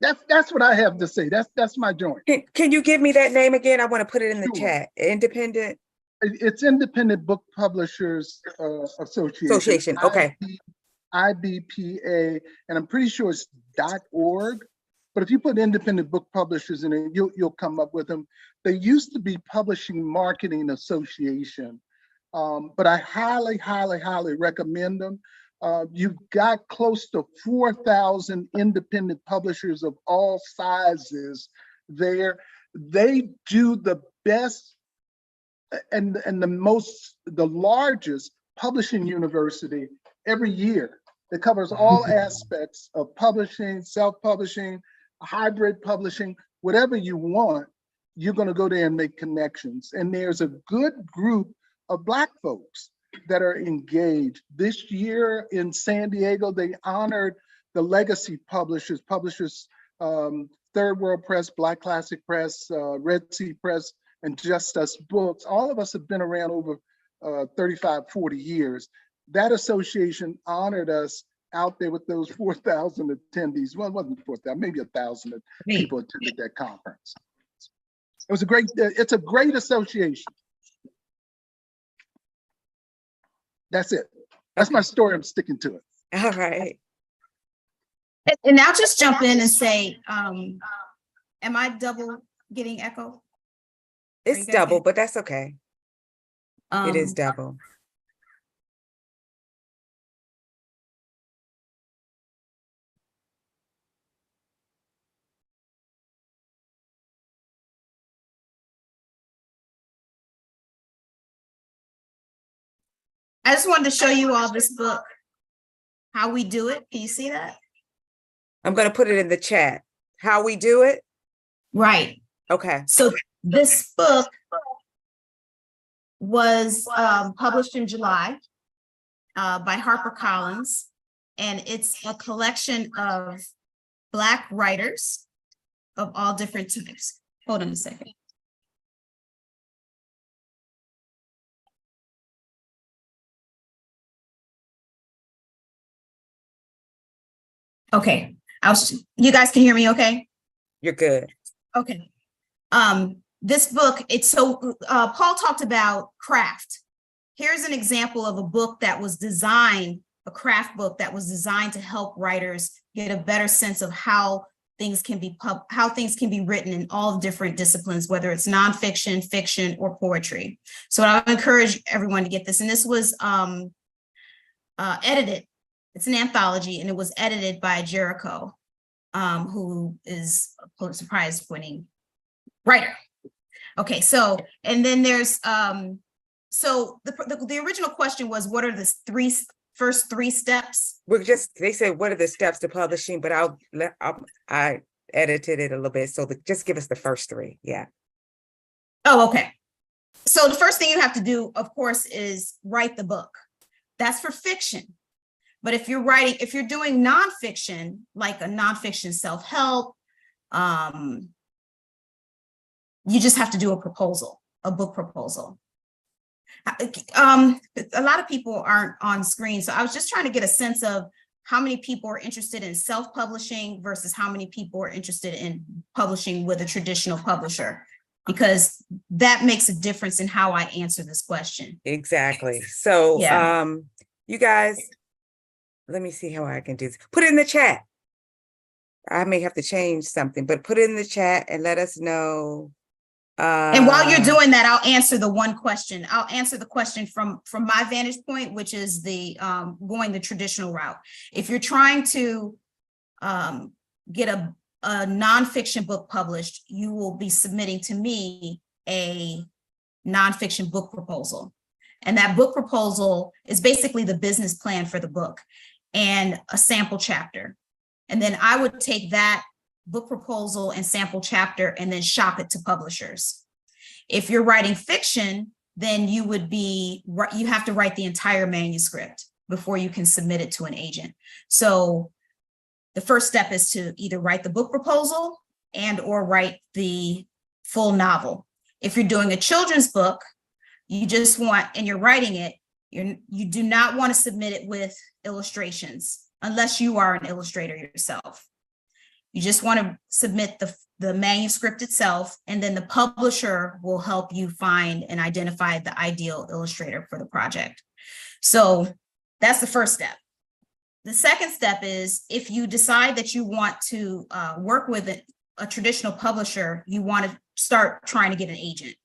S4: That's what I have to say. That's my joint.
S1: Can you give me that name again? I want to put it in the
S4: Sure.
S1: chat. Independent
S4: It's Independent Book Publishers Association.
S1: Okay.
S4: IBPA, and I'm pretty sure it's .org. But if you put Independent Book Publishers in it, you'll come up with them. They used to be Publishing Marketing Association, but I highly, highly, highly recommend them. You've got close to 4,000 independent publishers of all sizes there. They do the best and the largest publishing university every year. It covers all aspects of publishing, self-publishing, hybrid publishing, whatever you want. You're going to go there and make connections. And there's a good group of Black folks that are engaged. This year in San Diego, they honored the legacy publishers, Third World Press, Black Classic Press, Red Sea Press, and Just Us Books. All of us have been around over 35, 40 years. That association honored us out there with those 4,000 attendees. Well, it wasn't 4,000, maybe 1,000 people attended that conference. It's a great association. That's it. That's my story. I'm sticking to it.
S1: All right.
S2: And I'll just jump in and say, am I double getting echo?
S1: It's
S2: good?
S1: double, but that's okay. It is double.
S2: I just wanted to show you all this book, How We Do It. Can you see that?
S1: I'm going to put it in the chat. How we do it?
S2: Right.
S1: Okay.
S2: So this book was published in July by HarperCollins, and it's a collection of Black writers of all different types. Hold on a second. Okay, you guys can hear me okay?
S1: You're good.
S2: Okay. This book, Paul talked about craft. Here's an example of a book that was designed, a craft book that was designed to help writers get a better sense of how things can be written in all different disciplines, whether it's nonfiction, fiction, or poetry. So I would encourage everyone to get this. And this was edited. It's an anthology, and it was edited by Jericho, who is a Pulitzer Prize winning writer. Okay, so, and then there's, so the original question was, what are the first three steps?
S1: They said, what are the steps to publishing? But I edited it a little bit. So just give us the first three. Yeah.
S2: Oh, okay. So the first thing you have to do, of course, is write the book. That's for fiction. But if you're doing nonfiction, like a nonfiction self-help, you just have to do a book proposal. A lot of people aren't on screen, so I was just trying to get a sense of how many people are interested in self-publishing versus how many people are interested in publishing with a traditional publisher, because that makes a difference in how I answer this question.
S1: Exactly. So,
S2: Yeah.
S1: You guys, let me see how I can do this. Put it in the chat. I may have to change something, but put it in the chat and let us know.
S2: And while you're doing that, I'll answer the one question. I'll answer the question from my vantage point, which is the going the traditional route. If you're trying to get a nonfiction book published, you will be submitting to me a nonfiction book proposal. And that book proposal is basically the business plan for the book and a sample chapter. And then I would take that book proposal and sample chapter and then shop it to publishers. If you're writing fiction, then you have to write the entire manuscript before you can submit it to an agent. So the first step is to either write the book proposal or write the full novel. If you're doing a children's book, and you're writing it, you do not want to submit it with illustrations unless you are an illustrator yourself. You just want to submit the manuscript itself, and then the publisher will help you find and identify the ideal illustrator for the project. So that's the first step. The second step is, if you decide that you want to work with a traditional publisher, you want to start trying to get an agent.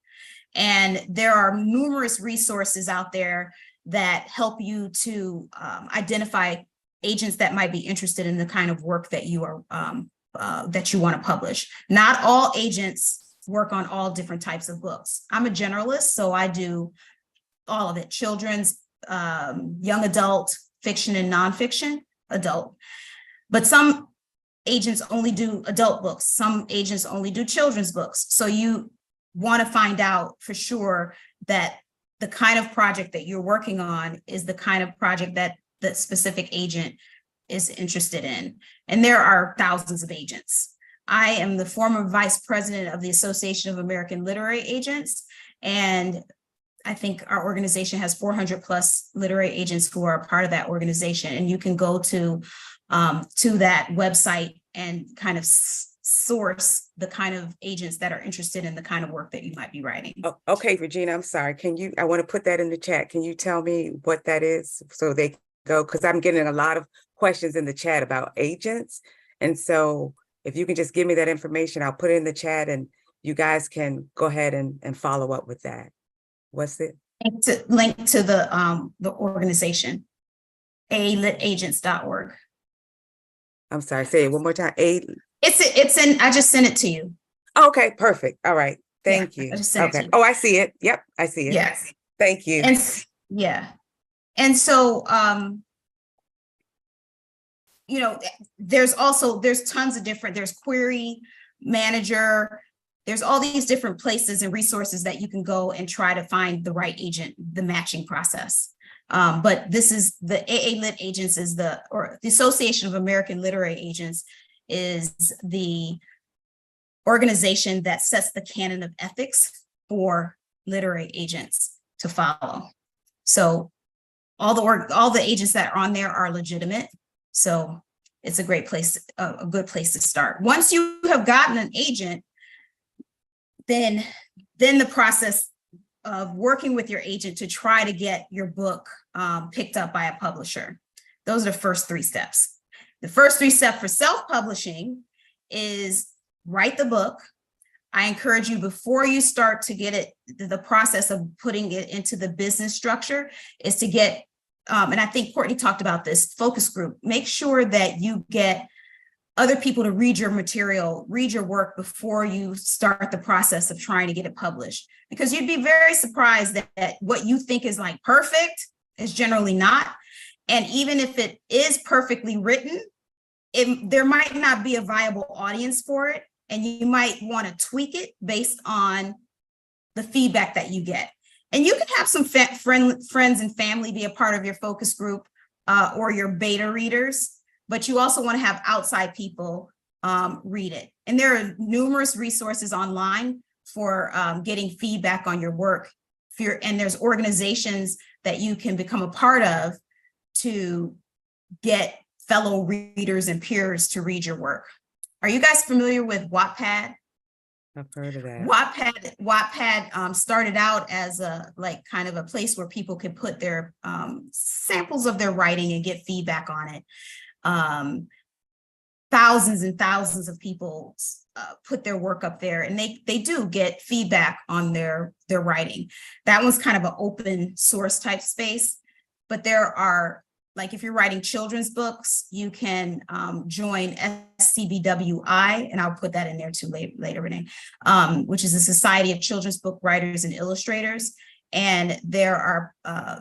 S2: And there are numerous resources out there that help you to identify agents that might be interested in the kind of work that you are that you want to publish. Not all agents work on all different types of books. I'm a generalist, so I do all of it: children's, young adult, fiction and nonfiction, adult. But some agents only do adult books. Some agents only do children's books. So you want to find out for sure that the kind of project that you're working on is the kind of project that the specific agent is interested in. And there are thousands of agents. I am the former vice president of the Association of American Literary Agents, and I think our organization has 400 plus literary agents who are a part of that organization. And you can go to that website and kind of source the kind of agents that are interested in the kind of work that you might be writing.
S1: Oh, okay, Regina, I'm sorry. I want to put that in the chat. Can you tell me what that is so they go? Because I'm getting a lot of questions in the chat about agents. And so if you can just give me that information, I'll put it in the chat and you guys can go ahead and follow up with that. What's it?
S2: Link to the organization, alitagents.org.
S1: I'm sorry, say it one more time.
S2: It's in, I just sent it to you.
S1: Okay, perfect. All right. Thank
S2: Yeah,
S1: you.
S2: I just sent it to
S1: Okay.
S2: you.
S1: Oh, I see it. Yep, I see it.
S2: Yes.
S1: Thank you.
S2: And yeah. And so, you know, there's tons of different, there's Query Manager, there's all these different places and resources that you can go and try to find the right agent, the matching process. But this is the AA Lit Agents or the Association of American Literary Agents is the organization that sets the canon of ethics for literary agents to follow. So all the agents that are on there are legitimate. So it's a great place, a good place to start. Once you have gotten an agent, then the process of working with your agent to try to get your book picked up by a publisher. Those are the first 3 steps. The first 3 steps for self-publishing is write the book. I encourage you, before you start to get it, the process of putting it into the business structure is to get, and I think Courtney talked about this, focus group. Make sure that you get other people to read your material, read your work before you start the process of trying to get it published. Because you'd be very surprised that what you think is like perfect is generally not. And even if it is perfectly written, there might not be a viable audience for it. And you might want to tweak it based on the feedback that you get. And you can have some friends and family be a part of your focus group or your beta readers, but you also want to have outside people read it. And there are numerous resources online for getting feedback on your work. And there's organizations that you can become a part of to get fellow readers and peers to read your work. Are you guys familiar with Wattpad?
S1: I've heard of that.
S2: Wattpad started out as a kind of a place where people could put their samples of their writing and get feedback on it. Thousands and thousands of people put their work up there, and they do get feedback on their writing. That one's kind of an open source type space, but there are, like, if you're writing children's books, you can join SCBWI, and I'll put that in there too later, Renee, which is the Society of Children's Book Writers and Illustrators. And there are,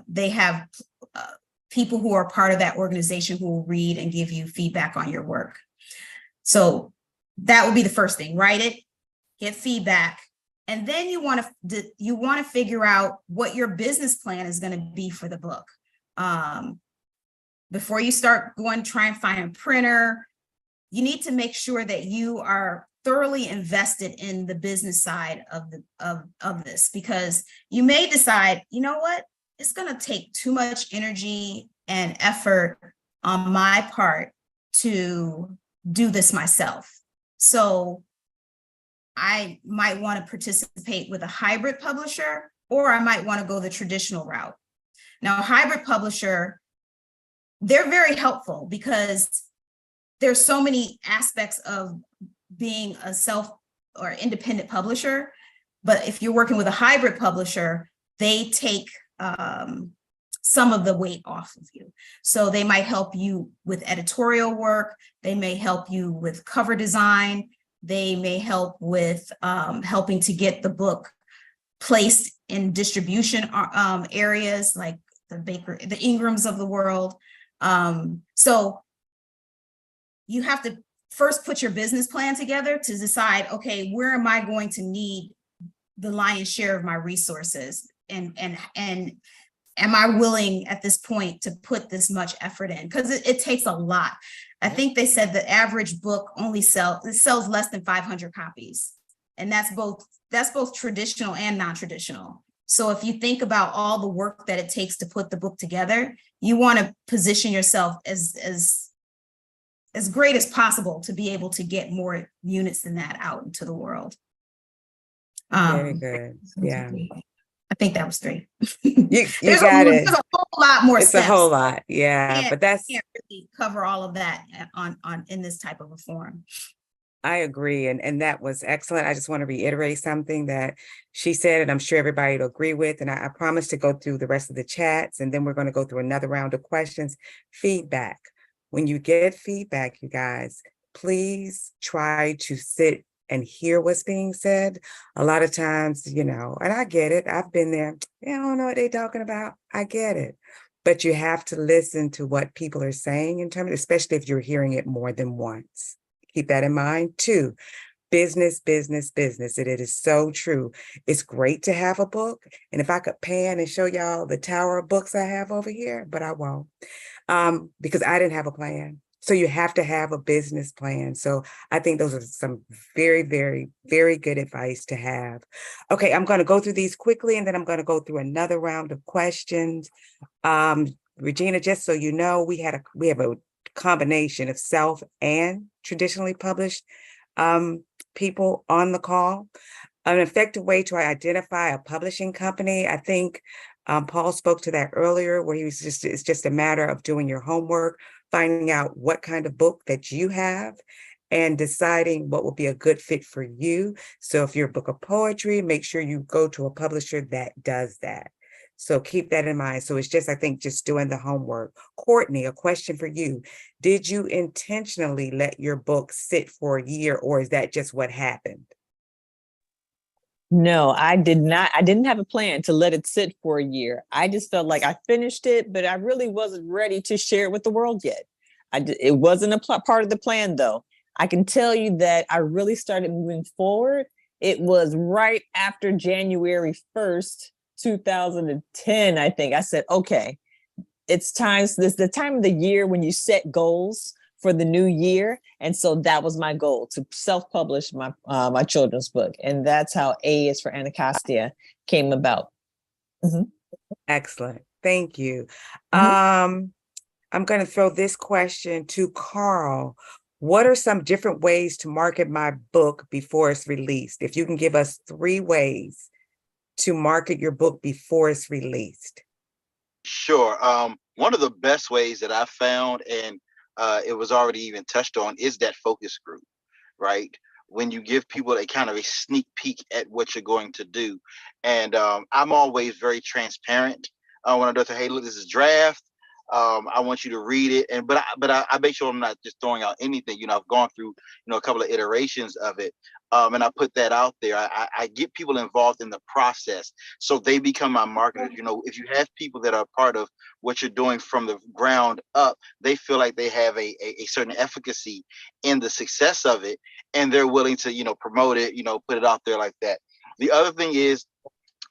S2: they have people who are part of that organization who will read and give you feedback on your work. So that would be the first thing. Write it, get feedback, and then you want to figure out what your business plan is going to be for the book. Before you start going to try and find a printer, you need to make sure that you are thoroughly invested in the business side of this, because you may decide, you know what, it's going to take too much energy and effort on my part to do this myself. So I might want to participate with a hybrid publisher, or I might want to go the traditional route. Now, a hybrid publisher, they're very helpful because there's so many aspects of being a self or independent publisher. But if you're working with a hybrid publisher, they take some of the weight off of you. So they might help you with editorial work. They may help you with cover design. They may help with helping to get the book placed in distribution areas like the Ingrams of the world. So you have to first put your business plan together to decide, okay, where am I going to need the lion's share of my resources? And am I willing at this point to put this much effort in? Because it takes a lot. I think they said the average book only sells less than 500 copies. And that's both traditional and non-traditional. So if you think about all the work that it takes to put the book together, you want to position yourself as great as possible to be able to get more units than that out into the world.
S1: Very good. Yeah.
S2: I think that was 3.
S1: You got it.
S2: There's a whole lot more
S1: It's
S2: steps.
S1: a whole lot. Yeah. But that's,
S2: can't really cover all of that in this type of a forum.
S1: I agree. And that was excellent. I just want to reiterate something that she said, and I'm sure everybody will agree with. And I promise to go through the rest of the chats, and then we're going to go through another round of questions. Feedback. When you get feedback, you guys, please try to sit and hear what's being said. A lot of times, and I get it. I've been there. I don't know what they're talking about. I get it. but you have to listen to what people are saying in terms, especially if you're hearing it more than once. Keep that in mind. Two, business, business, business. And it is so true. It's great to have a book. And if I could pan and show y'all the tower of books I have over here, but I won't, because I didn't have a plan. So you have to have a business plan. So I think those are some very, very, very good advice to have. Okay, I'm going to go through these quickly, and then I'm going to go through another round of questions. Regina, just so you know, we have a combination of self and traditionally published people on the call. An effective way to identify a publishing company, I think Paul spoke to that earlier, where it's just a matter of doing your homework, finding out what kind of book that you have, and deciding what will be a good fit for you. So if you're a book of poetry, make sure you go to a publisher that does that. So keep that in mind. So it's just, I think, just doing the homework. Courtney, a question for you. Did you intentionally let your book sit for a year, or is that just what happened?
S3: No, I did not. I didn't have a plan to let it sit for a year. I just felt like I finished it, but I really wasn't ready to share it with the world yet. It wasn't a part of the plan, though. I can tell you that I really started moving forward. It was right after January 1st, 2010, I think. I said, okay, it's time. This is the time of the year when you set goals for the new year. And so that was my goal, to self-publish my children's book. And that's how A is for Anacostia came about. Mm-hmm.
S1: Excellent. Thank you.
S3: Mm-hmm.
S1: I'm going to throw this question to Carl. What are some different ways to market my book before it's released? If you can give us 3 ways to market your book before it's released.
S6: Sure. One of the best ways that I found, and it was already even touched on, is that focus group, right? When you give people a kind of a sneak peek at what you're going to do. And I'm always very transparent when I do say, hey, look, this is draft. I want you to read it. And but I make sure I'm not just throwing out anything. I've gone through, a couple of iterations of it. And I put that out there. I get people involved in the process so they become my marketers. If you have people that are part of what you're doing from the ground up, they feel like they have a certain efficacy in the success of it, and they're willing to, promote it, put it out there like that. The other thing is,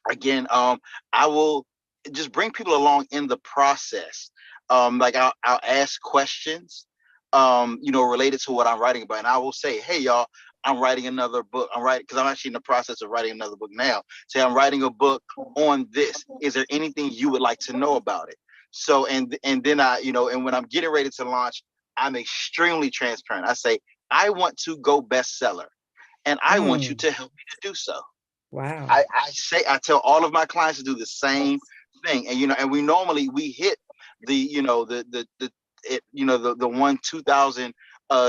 S6: again, I will just bring people along in the process. Like I'll ask questions, related to what I'm writing about. And I will say, hey, y'all, I'm writing another book. Because I'm actually in the process of writing another book now. Say, I'm writing a book on this. Is there anything you would like to know about it? So, and then and when I'm getting ready to launch, I'm extremely transparent. I say, I want to go bestseller, and I want you to help me to do so.
S1: Wow.
S6: I tell all of my clients to do the same thing. And, and we hit the 2,000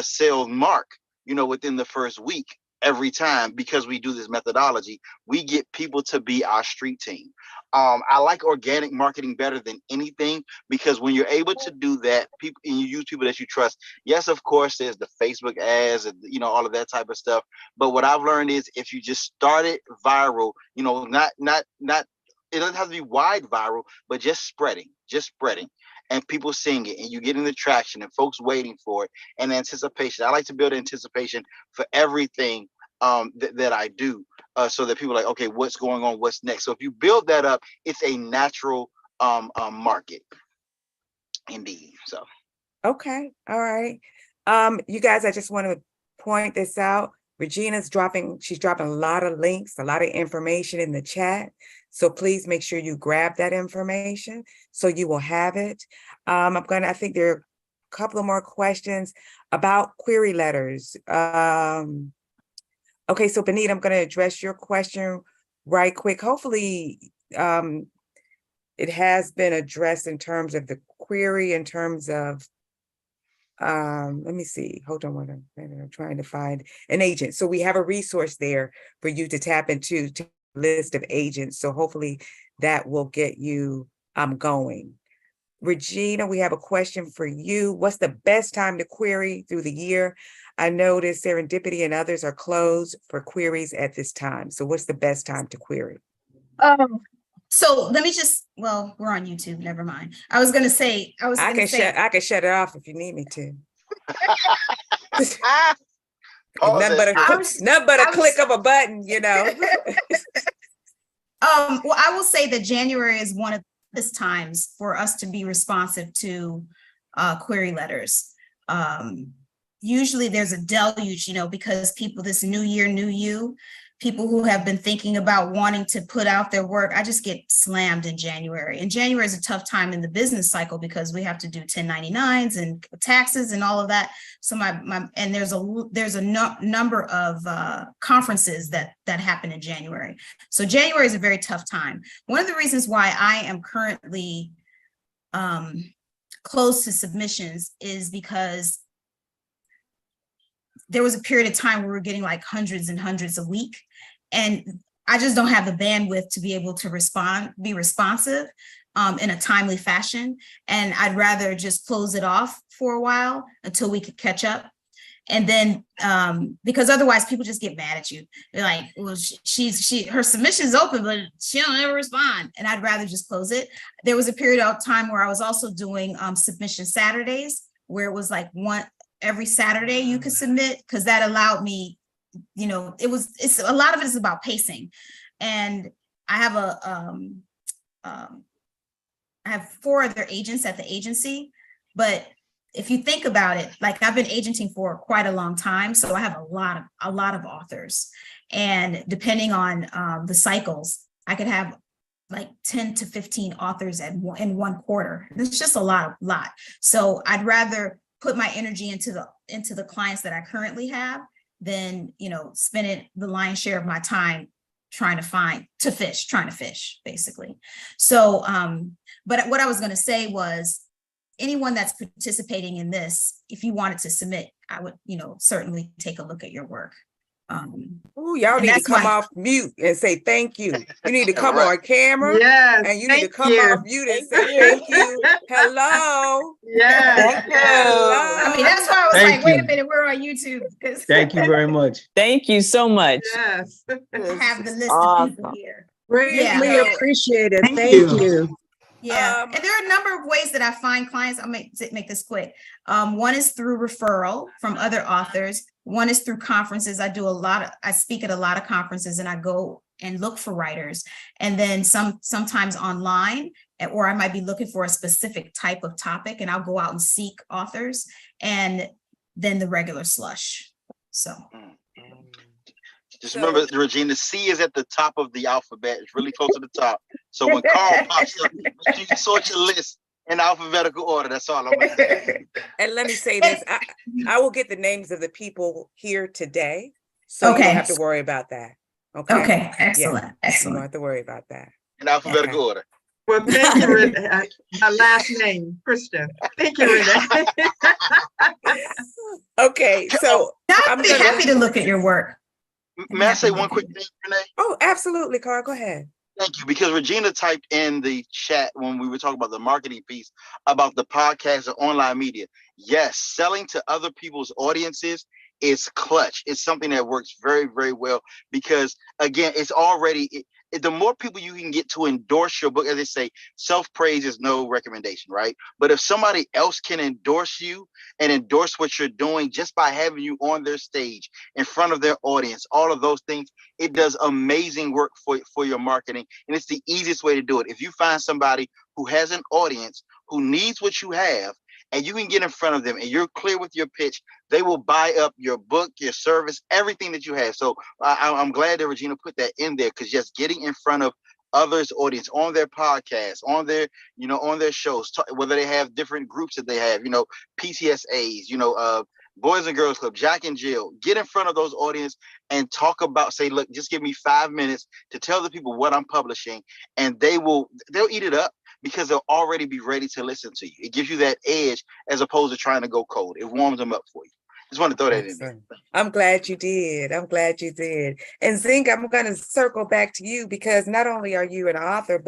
S6: sales mark, within the first week every time, because we do this methodology. We get people to be our street team. I like organic marketing better than anything, because when you're able to do that, people, and you use people that you trust. Yes, of course, there's the Facebook ads and all of that type of stuff. But what I've learned is, if you just start it viral, not it doesn't have to be wide viral, but just spreading, and people seeing it, and you getting the traction, and folks waiting for it, and anticipation. I like to build anticipation for everything that I do, so that people are like, okay, what's going on? What's next? So if you build that up, it's a natural market, indeed. So.
S1: Okay. All right. You guys, I just want to point this out. Regina's she's dropping a lot of links, a lot of information in the chat. So please make sure you grab that information so you will have it. I think there are a couple of more questions about query letters. Okay, so Benita, I'm going to address your question right quick. Hopefully, it has been addressed in terms of the query, in terms of, let me see, hold on one minute, I'm trying to find an agent. So we have a resource there for you to tap into, to a list of agents. So hopefully that will get you going. Regina, we have a question for you. What's the best time to query through the year? I noticed Serendipity and others are closed for queries at this time. So what's the best time to query?
S2: So let me just, well, we're on YouTube, never mind. I was gonna say,
S1: I can shut it off if you need me to.
S6: Pause
S1: Nothing but
S6: it.
S2: I was-
S1: nothing but
S2: I
S1: a
S2: was-
S1: click of a button, you know.
S2: Well, I will say that January is one of this times for us to be responsive to query letters. Usually there's a deluge, because people, this new year, new you, people who have been thinking about wanting to put out their work, I just get slammed in January. And January is a tough time in the business cycle because we have to do 1099s and taxes and all of that. So and there's a number of conferences that happen in January. So January is a very tough time. One of the reasons why I am currently close to submissions is because there was a period of time where we were getting like hundreds and hundreds a week. And I just don't have the bandwidth to be able to be responsive in a timely fashion. And I'd rather just close it off for a while until we could catch up. And then, because otherwise people just get mad at you. They're like, well, her submission's open, but she don't ever respond. And I'd rather just close it. There was a period of time where I was also doing submission Saturdays, where it was like every Saturday you could submit, because that allowed me, it's a lot of it is about pacing. And I have 4 other agents at the agency, but if you think about it, like I've been agenting for quite a long time, so I have a lot of authors, and depending on the cycles, I could have like 10 to 15 authors in one quarter. It's just a lot. So I'd rather put my energy into the clients that I currently have than spending the lion's share of my time trying to fish basically. So but what I was going to say was, anyone that's participating in this, if you wanted to submit, I would certainly take a look at your work.
S1: Oh, y'all need to come off mute and say thank you. You need to come on camera.
S7: Yes.
S1: And you need to come off mute and say thank you. Hello.
S7: Yes.
S1: Hello.
S2: I mean, that's why I was
S8: Thank
S2: like, wait a
S8: you.
S2: minute, we're on YouTube.
S8: Thank you very much.
S3: Thank you so much.
S7: Yes.
S2: I have the list
S3: Awesome.
S2: of people here.
S9: Greatly
S2: Yeah.
S9: appreciated.
S7: Thank
S9: Thank
S7: you.
S9: you.
S2: Yeah, and there are a number of ways that I find clients. I'll make this quick. One is through referral from other authors. One is through conferences. I speak at a lot of conferences, and I go and look for writers. And then sometimes online, or I might be looking for a specific type of topic, and I'll go out and seek authors, and then the regular slush. So.
S6: Just remember, Regina, C is at the top of the alphabet. It's really close to the top. So when Carl pops up, make sure you sort your list in alphabetical order. That's all I'm gonna say.
S1: And let me say this, I will get the names of the people here today, so you
S2: Okay.
S1: don't have to worry about that. Okay.
S2: Okay. Excellent.
S1: You don't
S2: Excellent.
S1: have to worry about that.
S6: In alphabetical
S1: Okay.
S6: order.
S7: Well, thank you, Renee. My last name, Christian. Thank you, Renee.
S1: Okay, so
S2: I'd be happy to look at your work.
S6: May I say one quick thing, Renee?
S1: absolutely, Carl, go ahead.
S6: Thank you, because Regina typed in the chat when we were talking about the marketing piece about the podcast or online media. Yes, selling to other people's audiences is clutch. It's something that works very, very well because, again, it's already, the more people you can get to endorse your book, as they say, self-praise is no recommendation, right? But if somebody else can endorse you and endorse what you're doing just by having you on their stage in front of their audience, all of those things, it does amazing work for your marketing. And it's the easiest way to do it. If you find somebody who has an audience who needs what you have, and you can get in front of them and you're clear with your pitch, they will buy up your book, your service, everything that you have. So I'm glad that Regina put that in there, because just getting in front of others' audience on their podcasts, on their, on their shows, whether they have different groups that they have, PCSAs, Boys and Girls Club, Jack and Jill, get in front of those audience and talk about, say, look, just give me 5 minutes to tell the people what I'm publishing, and they'll eat it up, because they'll already be ready to listen to you. It gives you that edge as opposed to trying to go cold. It warms them up for you. Just want to throw that in there.
S1: I'm glad you did. And Zink, I'm going to circle back to you, because not only are you an author,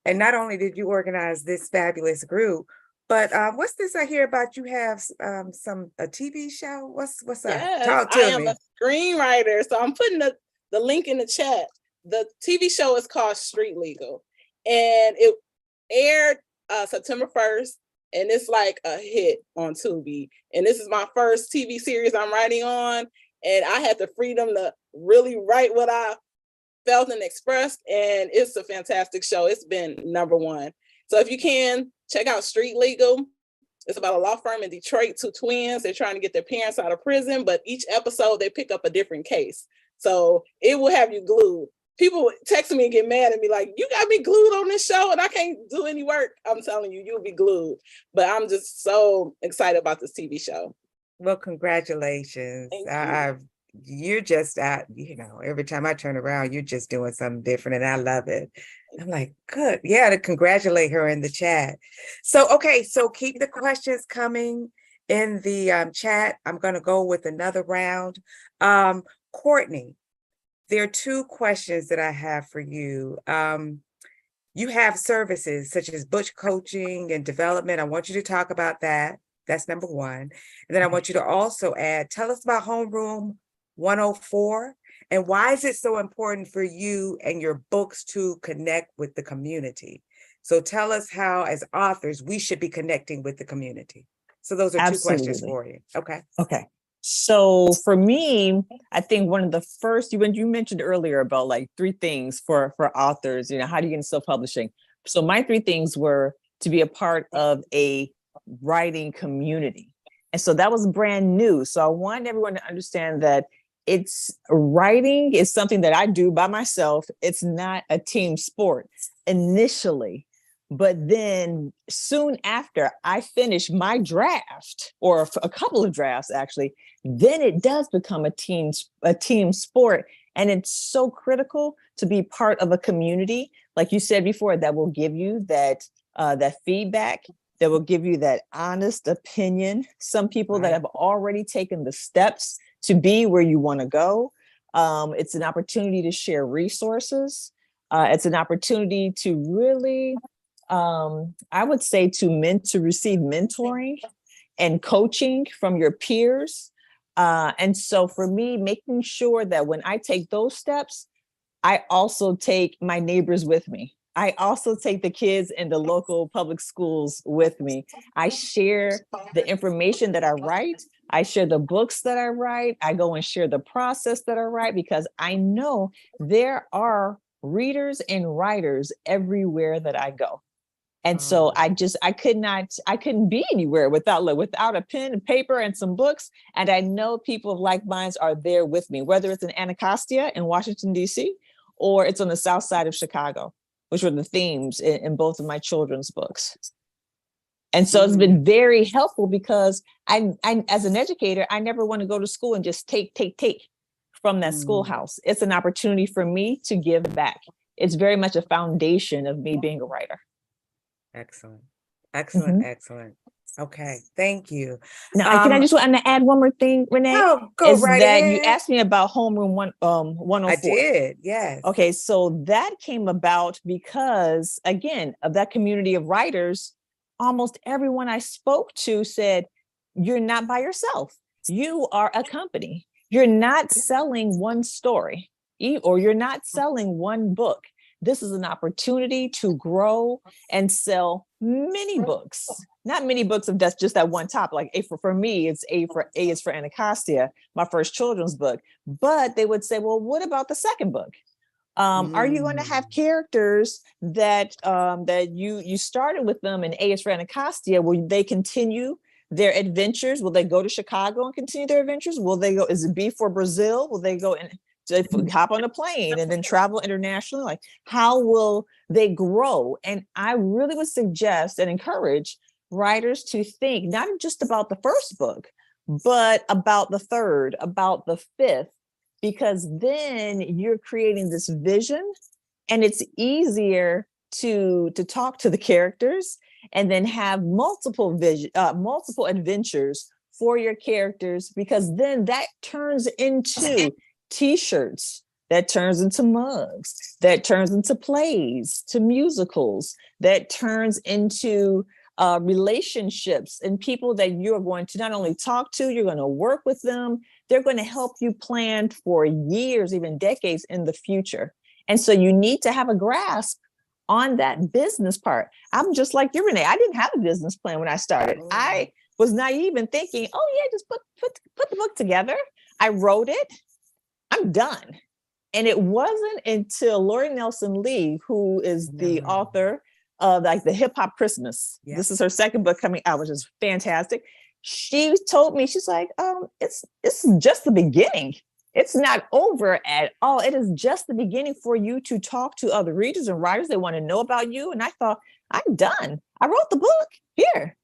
S1: and not only did you organize this fabulous group, but what's this I hear about? You have a TV show? What's up?
S5: Yes,
S1: Talk
S5: I
S1: to
S5: am
S1: me.
S5: a screenwriter. So I'm putting the link in the chat. The TV show is called Street Legal. and it aired September 1st, and it's like a hit on Tubi. And this is my first TV series I'm writing on, and I had the freedom to really write what I felt and expressed, and it's a fantastic show. It's been #1. So if you can, check out Street Legal. It's about a law firm in Detroit, two twins. They're trying to get their parents out of prison, but each episode they pick up a different case. So it will have you glued. People text me and get mad at me like, you got me glued on this show and I can't do any work. I'm telling you, you'll be glued. But I'm just so excited about this TV show.
S1: Well, congratulations.
S5: Thank you.
S1: You're just every time I turn around, you're just doing something different, and I love it. I'm like, good. Yeah, to congratulate her in the chat. So, okay, so keep the questions coming in the chat. I'm going to go with another round. Courtney, there are 2 questions that I have for you. You have services such as Butch Coaching and Development. I want you to talk about that. That's number 1. And then I want you to also tell us about Homeroom 104, and why is it so important for you and your books to connect with the community? So tell us how, as authors, we should be connecting with the community. So those are 2 questions
S3: Absolutely.
S1: for you. Okay.
S3: Okay. So for me, I think one of the first, you mentioned earlier about like 3 things for authors, how do you get into self-publishing? So my 3 things were to be a part of a writing community. And so that was brand new. So I want everyone to understand that writing is something that I do by myself. It's not a team sport initially, but then soon after I finish my draft, or a couple of drafts actually, then it does become a team sport. And it's so critical to be part of a community, like you said before, that will give you that feedback, that will give you that honest opinion. Some people that have already taken the steps to be where you want to go. It's an opportunity to share resources. It's an opportunity to really, I would say, to receive mentoring and coaching from your peers. And so for me, making sure that when I take those steps, I also take my neighbors with me. I also take the kids in the local public schools with me. I share the information that I write. I share the books that I write. I go and share the process that I write, because I know there are readers and writers everywhere that I go. And so I couldn't be anywhere without a pen and paper and some books. And I know people of like minds are there with me, whether it's in Anacostia in Washington, D.C., or it's on the south side of Chicago, which were the themes in both of my children's books. And so it's been very helpful, because I, as an educator, I never want to go to school and just take from that schoolhouse. It's an opportunity for me to give back. It's very much a foundation of me being a writer.
S1: Excellent. Excellent. Okay, thank you.
S3: Now, can I just want to add one more thing, Renee?
S1: No, go right ahead.
S3: You asked me about Homeroom 104.
S1: I did, yes.
S3: Okay, so that came about because, again, of that community of writers, almost everyone I spoke to said, you're not by yourself. You are a company. You're not selling one story, or you're not selling one book. This is an opportunity to grow and sell many books, not many books of just that one topic. Like for me, A is for Anacostia, my first children's book. But they would say, well, what about the second book? Are you going to have characters that you started with them in A is for Anacostia? Will they continue their adventures? Will they go to Chicago and continue their adventures? Will they go, is it B for Brazil? Will they go and hop on a plane and then travel internationally? Like, how will they grow? And I really would suggest and encourage writers to think not just about the first book, but about the third, about the fifth, because then you're creating this vision, and it's easier to talk to the characters and then have multiple adventures for your characters, because then that turns into T-shirts, that turns into mugs, that turns into plays, to musicals, that turns into relationships and people that you're going to not only talk to, you're going to work with them. They're going to help you plan for years, even decades in the future. And so you need to have a grasp on that business part. I'm just like you, Renee. I didn't have a business plan when I started. I was naive and thinking, oh yeah, just put the book together. I wrote it. I'm done. And it wasn't until Lori Nelson Lee, who is the author of like the Hip Hop Christmas.
S1: Yeah.
S3: This is her second book coming out, which is fantastic. She told me, she's like, it's just the beginning. It's not over at all. It is just the beginning for you to talk to other readers and writers that want to know about you. And I thought, I'm done. I wrote the book. Here,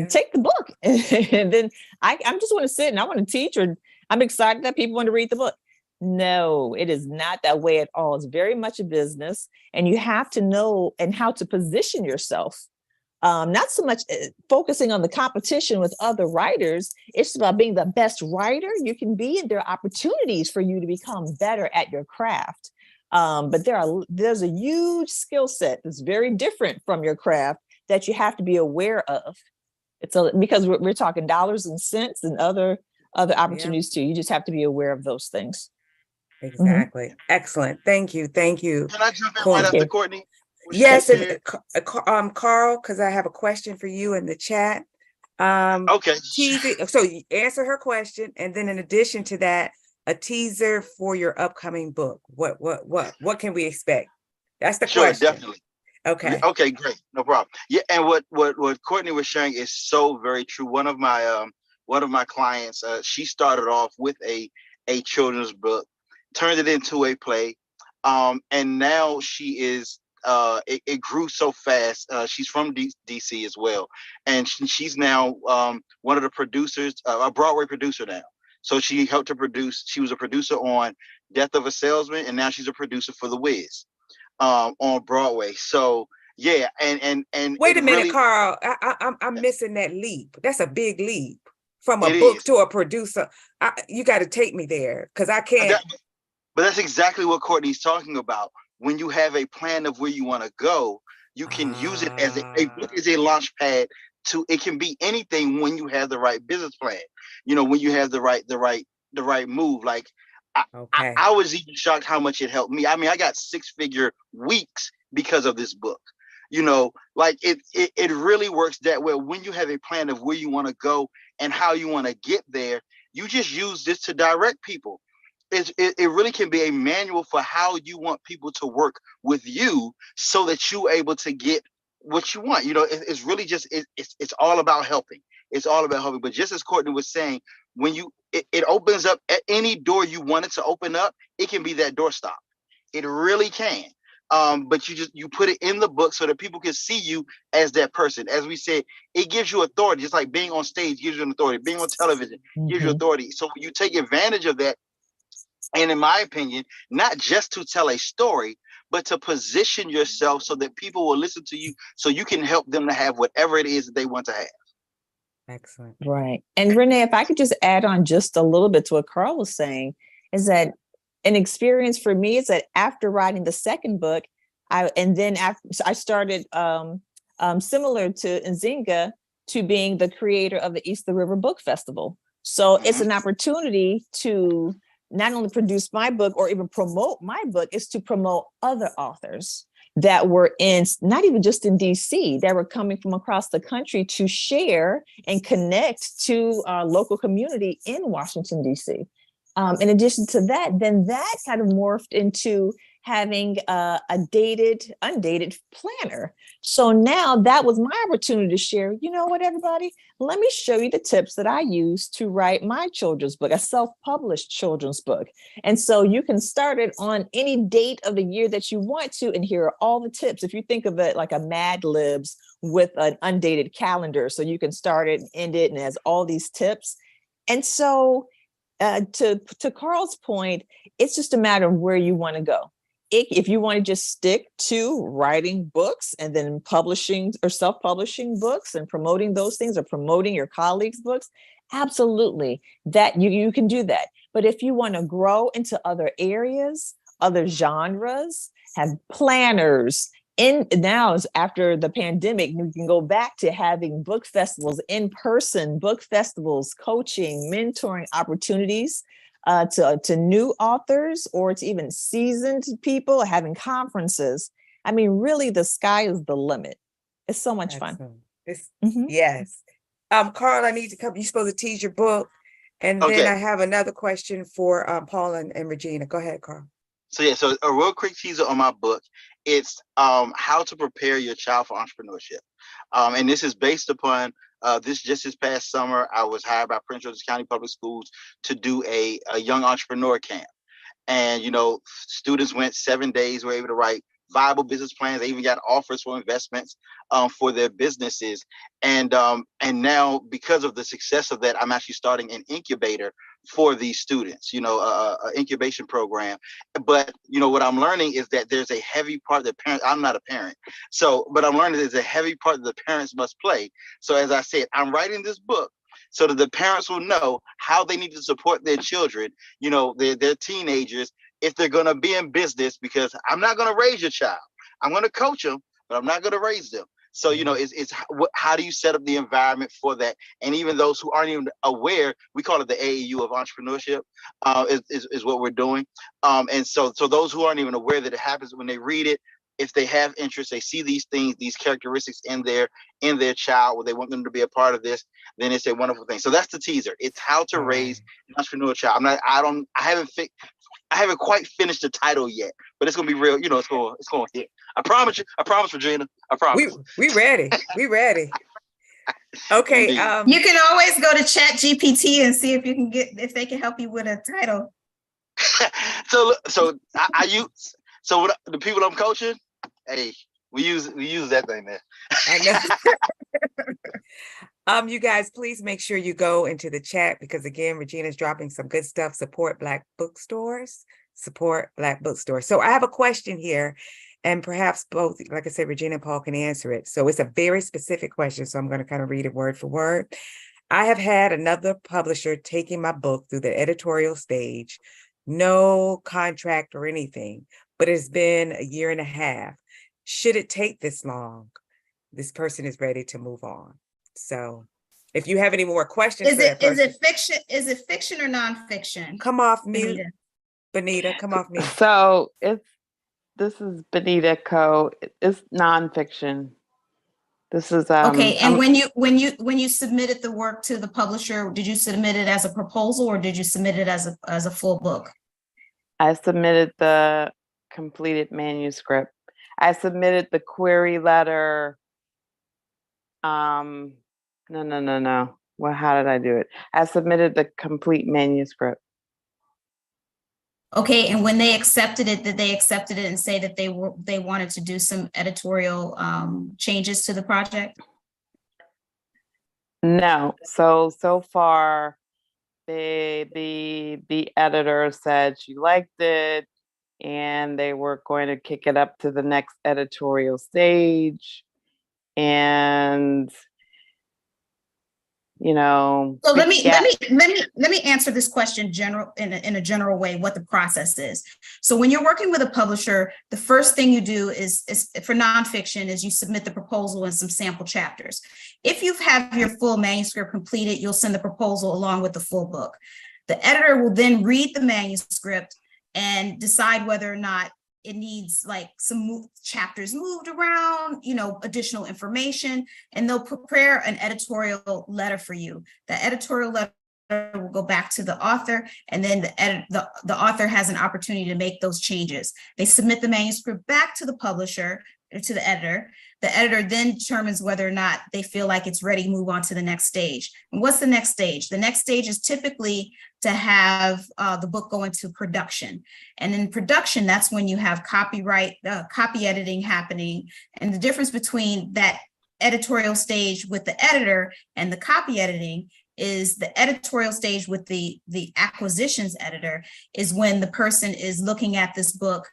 S3: take the book. And then I'm just want to sit and I want to teach, or I'm excited that people want to read the book. No, it is not that way at all. It's very much a business, and you have to know and how to position yourself. Not so much focusing on the competition with other writers. It's about being the best writer you can be, and there are opportunities for you to become better at your craft. But there's a huge skill set that's very different from your craft that you have to be aware of. Because we're talking dollars and cents and other opportunities too. You just have to be aware of those things.
S1: Exactly. Mm-hmm. Excellent. Thank you. Thank you.
S6: Can I jump in right after Courtney?
S1: Yes, and Carl, because I have a question for you in the chat.
S6: Okay.
S1: So you answer her question, and then in addition to that, a teaser for your upcoming book. What can we expect? That's the question.
S6: Sure, definitely.
S1: Okay.
S6: Okay, great. No problem. Yeah, and what Courtney was sharing is so very true. One of my clients, she started off with a children's book, turned it into a play, and now she is. It grew so fast. She's from DC as well, and she's now one of the producers, a Broadway producer now. So she helped to produce. She was a producer on Death of a Salesman, and now she's a producer for The Wiz on Broadway. So yeah, and
S1: wait a minute,
S6: really,
S1: Carl. I'm missing that leap. That's a big leap from a book to a producer. You got to take me there because I can't.
S6: But that's exactly what Courtney's talking about. When you have a plan of where you want to go, you can use it as a book is a launch pad to. It can be anything when you have the right business plan. You know, when you have the right move. Like I was even shocked how much it helped me. I mean, I got 6-figure weeks because of this book. You know, like it really works that way. When you have a plan of where you want to go and how you want to get there, you just use this to direct people. It really can be a manual for how you want people to work with you so that you're able to get what you want. You know, it's really just, it's all about helping. It's all about helping. But just as Courtney was saying, when it opens up at any door you want it to open up, it can be that doorstop. It really can. But you put it in the book so that people can see you as that person. As we said, it gives you authority. Just like being on stage gives you an authority. Being on television gives you authority. So you take advantage of that. And in my opinion, not just to tell a story, but to position yourself so that people will listen to you so you can help them to have whatever it is that they want to have.
S1: Excellent.
S3: Right. And Renee, if I could just add on just a little bit to what Carl was saying, is that an experience for me is that after writing the second book, I started similar to Nzinga to being the creator of the East the River Book Festival. So it's an opportunity to not only produce my book or even promote my book, is to promote other authors that were not even just in DC, that were coming from across the country to share and connect to our local community in Washington, DC. In addition to that, then that kind of morphed into having a undated planner. So now that was my opportunity to share, you know what, everybody, let me show you the tips that I use to write my children's book, a self-published children's book. And so you can start it on any date of the year that you want to, and here are all the tips. If you think of it like a Mad Libs with an undated calendar, so you can start it and end it, and it has all these tips. And so to Carl's point, it's just a matter of where you want to go. If you want to just stick to writing books and then publishing or self-publishing books and promoting those things, or promoting your colleagues' books, absolutely, that you can do that. But if you want to grow into other areas, other genres, have planners, now after the pandemic, you can go back to having book festivals, in-person book festivals, coaching, mentoring opportunities to new authors, or to even seasoned people, having conferences. I mean, really, the sky is the limit. It's so much fun.
S1: Excellent. It's,
S3: Mhm.
S1: yes. Carl, I need to come. You're supposed to tease your book. And then
S6: Okay.
S1: I have another question for Paul and Regina. Go ahead, Carl.
S6: So yeah, so a real quick teaser on my book. It's how to prepare your child for entrepreneurship. And this is based upon this past summer, I was hired by Prince George's County Public Schools to do a young entrepreneur camp. And students went 7 days, were able to write viable business plans. They even got offers for investments for their businesses. And now, because of the success of that, I'm actually starting an incubator for these students, an incubation program. But what I'm learning is that there's a heavy part that parents, I'm not a parent, but I'm learning there's a heavy part that the parents must play. So as I said, I'm writing this book so that the parents will know how they need to support their children, their teenagers, if they're going to be in business, because I'm not going to raise your child. I'm going to coach them, but I'm not going to raise them. So, it's how do you set up the environment for that? And even those who aren't even aware, we call it the AAU of entrepreneurship, is what we're doing. And so those who aren't even aware that it happens, when they read it, if they have interest, they see these things, these characteristics in their child, where they want them to be a part of this, then it's a wonderful thing. So that's the teaser. It's how to raise an entrepreneurial child. I haven't quite finished the title yet, but it's gonna be real. It's going to hit. I promise you. I promise, Regina. I promise.
S1: We ready. We ready. Okay.
S6: Indeed.
S2: You can always go to Chat GPT and see if they can help you with a title.
S6: So what the people I'm coaching, hey, we use that thing there.
S1: I know. You guys, please make sure you go into the chat, because again, Regina's dropping some good stuff. Support Black bookstores. Support Black bookstores. So I have a question here, and perhaps both, like I said, Regina and Paul can answer it. So it's a very specific question, so I'm going to kind of read it word for word. I have had another publisher taking my book through the editorial stage, no contract or anything, but it's been a year and a half. Should it take this long? This person is ready to move on. So if you have any more questions,
S2: Is it fiction? Is it fiction or nonfiction?
S1: Come off mute. Benita, come off mute.
S9: So this is Benita Co. It's nonfiction. This is
S2: okay. And when you submitted the work to the publisher, did you submit it as a proposal, or did you submit it as a full book?
S9: I submitted the completed manuscript. I submitted the query letter. No. Well, how did I do it? I submitted the complete manuscript.
S2: Okay, and when they accepted it, did they accepted it and say that they wanted to do some editorial changes to the project?
S9: No. So far, the editor said she liked it, and they were going to kick it up to the next editorial stage. And so
S2: let me answer this question in a general way, what the process is. So when you're working with a publisher, the first thing you do is for nonfiction is you submit the proposal and some sample chapters. If you have your full manuscript completed, you'll send the proposal along with the full book. The editor will then read the manuscript and decide whether or not it needs like some chapters moved around, additional information, and they'll prepare an editorial letter for you. The editorial letter will go back to the author, and then the author has an opportunity to make those changes. They submit the manuscript back to the publisher, to the editor. The editor then determines whether or not they feel like it's ready to move on to the next stage. And what's the next stage? The next stage is typically to have the book go into production. And in production, that's when you have copy editing happening. And the difference between that editorial stage with the editor and the copy editing is the editorial stage with the acquisitions editor is when the person is looking at this book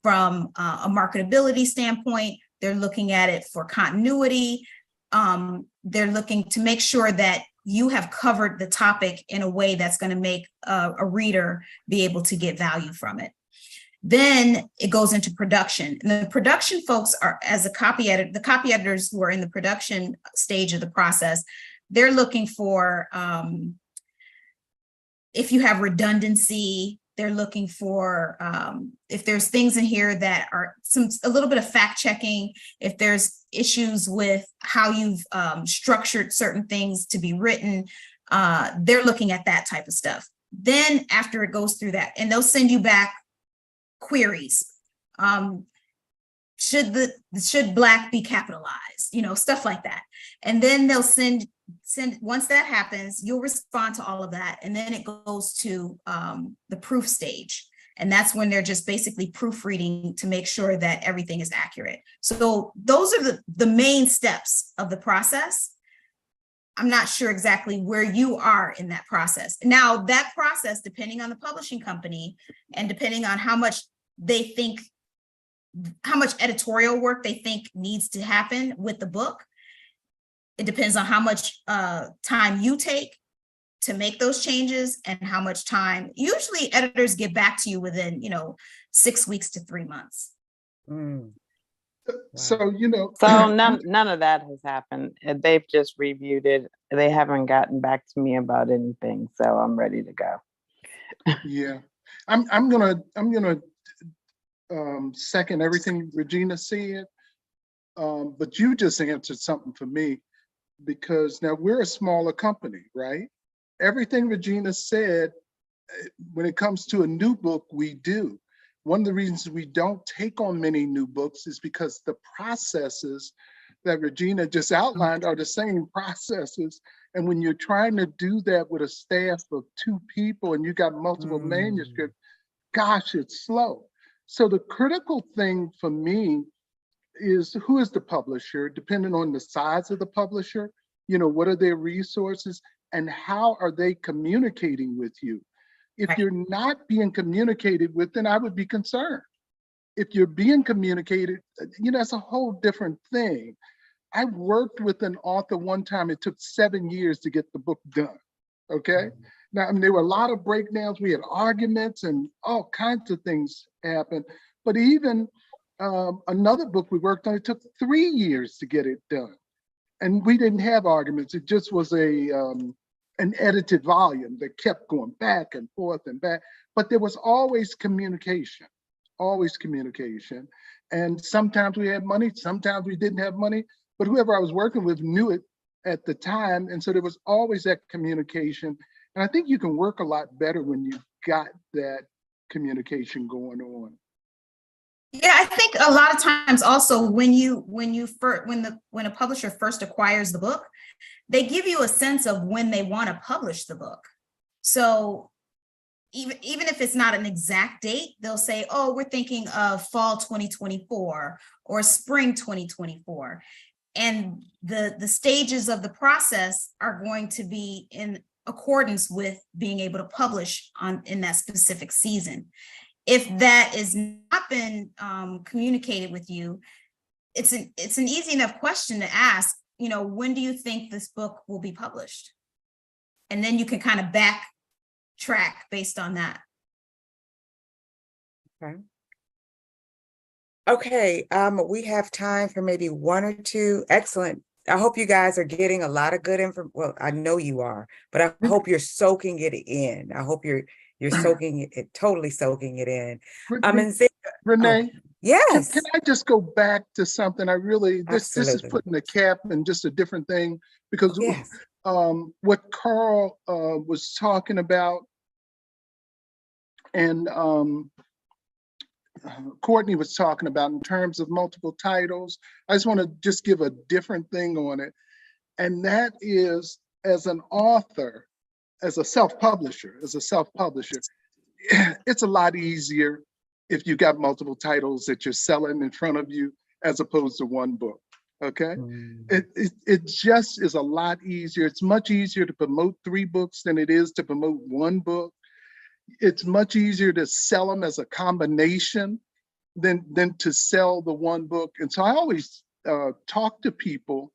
S2: from a marketability standpoint. They're looking at it for continuity. They're looking to make sure that you have covered the topic in a way that's going to make a reader be able to get value from it. Then it goes into production. And the production folks are, as a copy editor, the copy editors who are in the production stage of the process, they're looking for if you have redundancy. They're looking for if there's things in here that are a little bit of fact checking, if there's issues with how you've structured certain things to be written, they're looking at that type of stuff. Then after it goes through that, and they'll send you back queries. Should Black be capitalized? You know, stuff like that. And then they'll send once that happens, you'll respond to all of that. And then it goes to the proof stage. And that's when they're just basically proofreading to make sure that everything is accurate. So those are the main steps of the process. I'm not sure exactly where you are in that process. Now, that process, depending on the publishing company and depending on how much editorial work they think needs to happen with the book, it depends on how much time you take to make those changes and how much time. Usually editors get back to you within, 6 weeks to 3 months.
S1: Mm.
S4: So,
S9: So none of that has happened. They've just reviewed it. They haven't gotten back to me about anything. So I'm ready to go.
S4: yeah, I'm gonna second everything Regina said, but you just answered something for me, because now we're a smaller company, right? Everything Regina said, when it comes to a new book, we do. One of the reasons we don't take on many new books is because the processes that Regina just outlined are the same processes. And when you're trying to do that with a staff of 2 people and you got multiple manuscripts, gosh, it's slow. So the critical thing for me is, who is the publisher, depending on the size of the publisher, what are their resources and how are they communicating with you? If you're not being communicated with, then I would be concerned. If you're being communicated, that's a whole different thing. I worked with an author one time, it took 7 years to get the book done, okay? Now, I mean, there were a lot of breakdowns, we had arguments and all kinds of things happened, but even another book we worked on, it took 3 years to get it done. And we didn't have arguments, it just was an edited volume that kept going back and forth and back, but there was always communication. And sometimes we had money, sometimes we didn't have money, but whoever I was working with knew it at the time. And so there was always that communication. And I think you can work a lot better when you've got that communication going on.
S2: Yeah, I think a lot of times also when a publisher first acquires the book, they give you a sense of when they want to publish the book. So even if it's not an exact date, they'll say, oh, we're thinking of fall 2024 or spring 2024. And the stages of the process are going to be in accordance with being able to publish in that specific season. If that is not been communicated with you, it's an easy enough question to ask, when do you think this book will be published? And then you can kind of backtrack based on that.
S1: Okay, we have time for maybe 1 or 2. Excellent. I hope you guys are getting a lot of good information. Well, I know you are, but I hope you're soaking it in. I hope you're soaking it, totally soaking it in.
S4: Renee,
S1: yes.
S4: Can I just go back to something? This is putting a cap in just a different thing, because
S1: yes.
S4: What Carl was talking about and Courtney was talking about in terms of multiple titles, I just want to just give a different thing on it. And that is, as an author, as a self-publisher, it's a lot easier if you got multiple titles that you're selling in front of you as opposed to one book, okay? It just is a lot easier. It's much easier to promote 3 books than it is to promote 1 book. It's much easier to sell them as a combination than to sell the 1 book. And so I always talk to people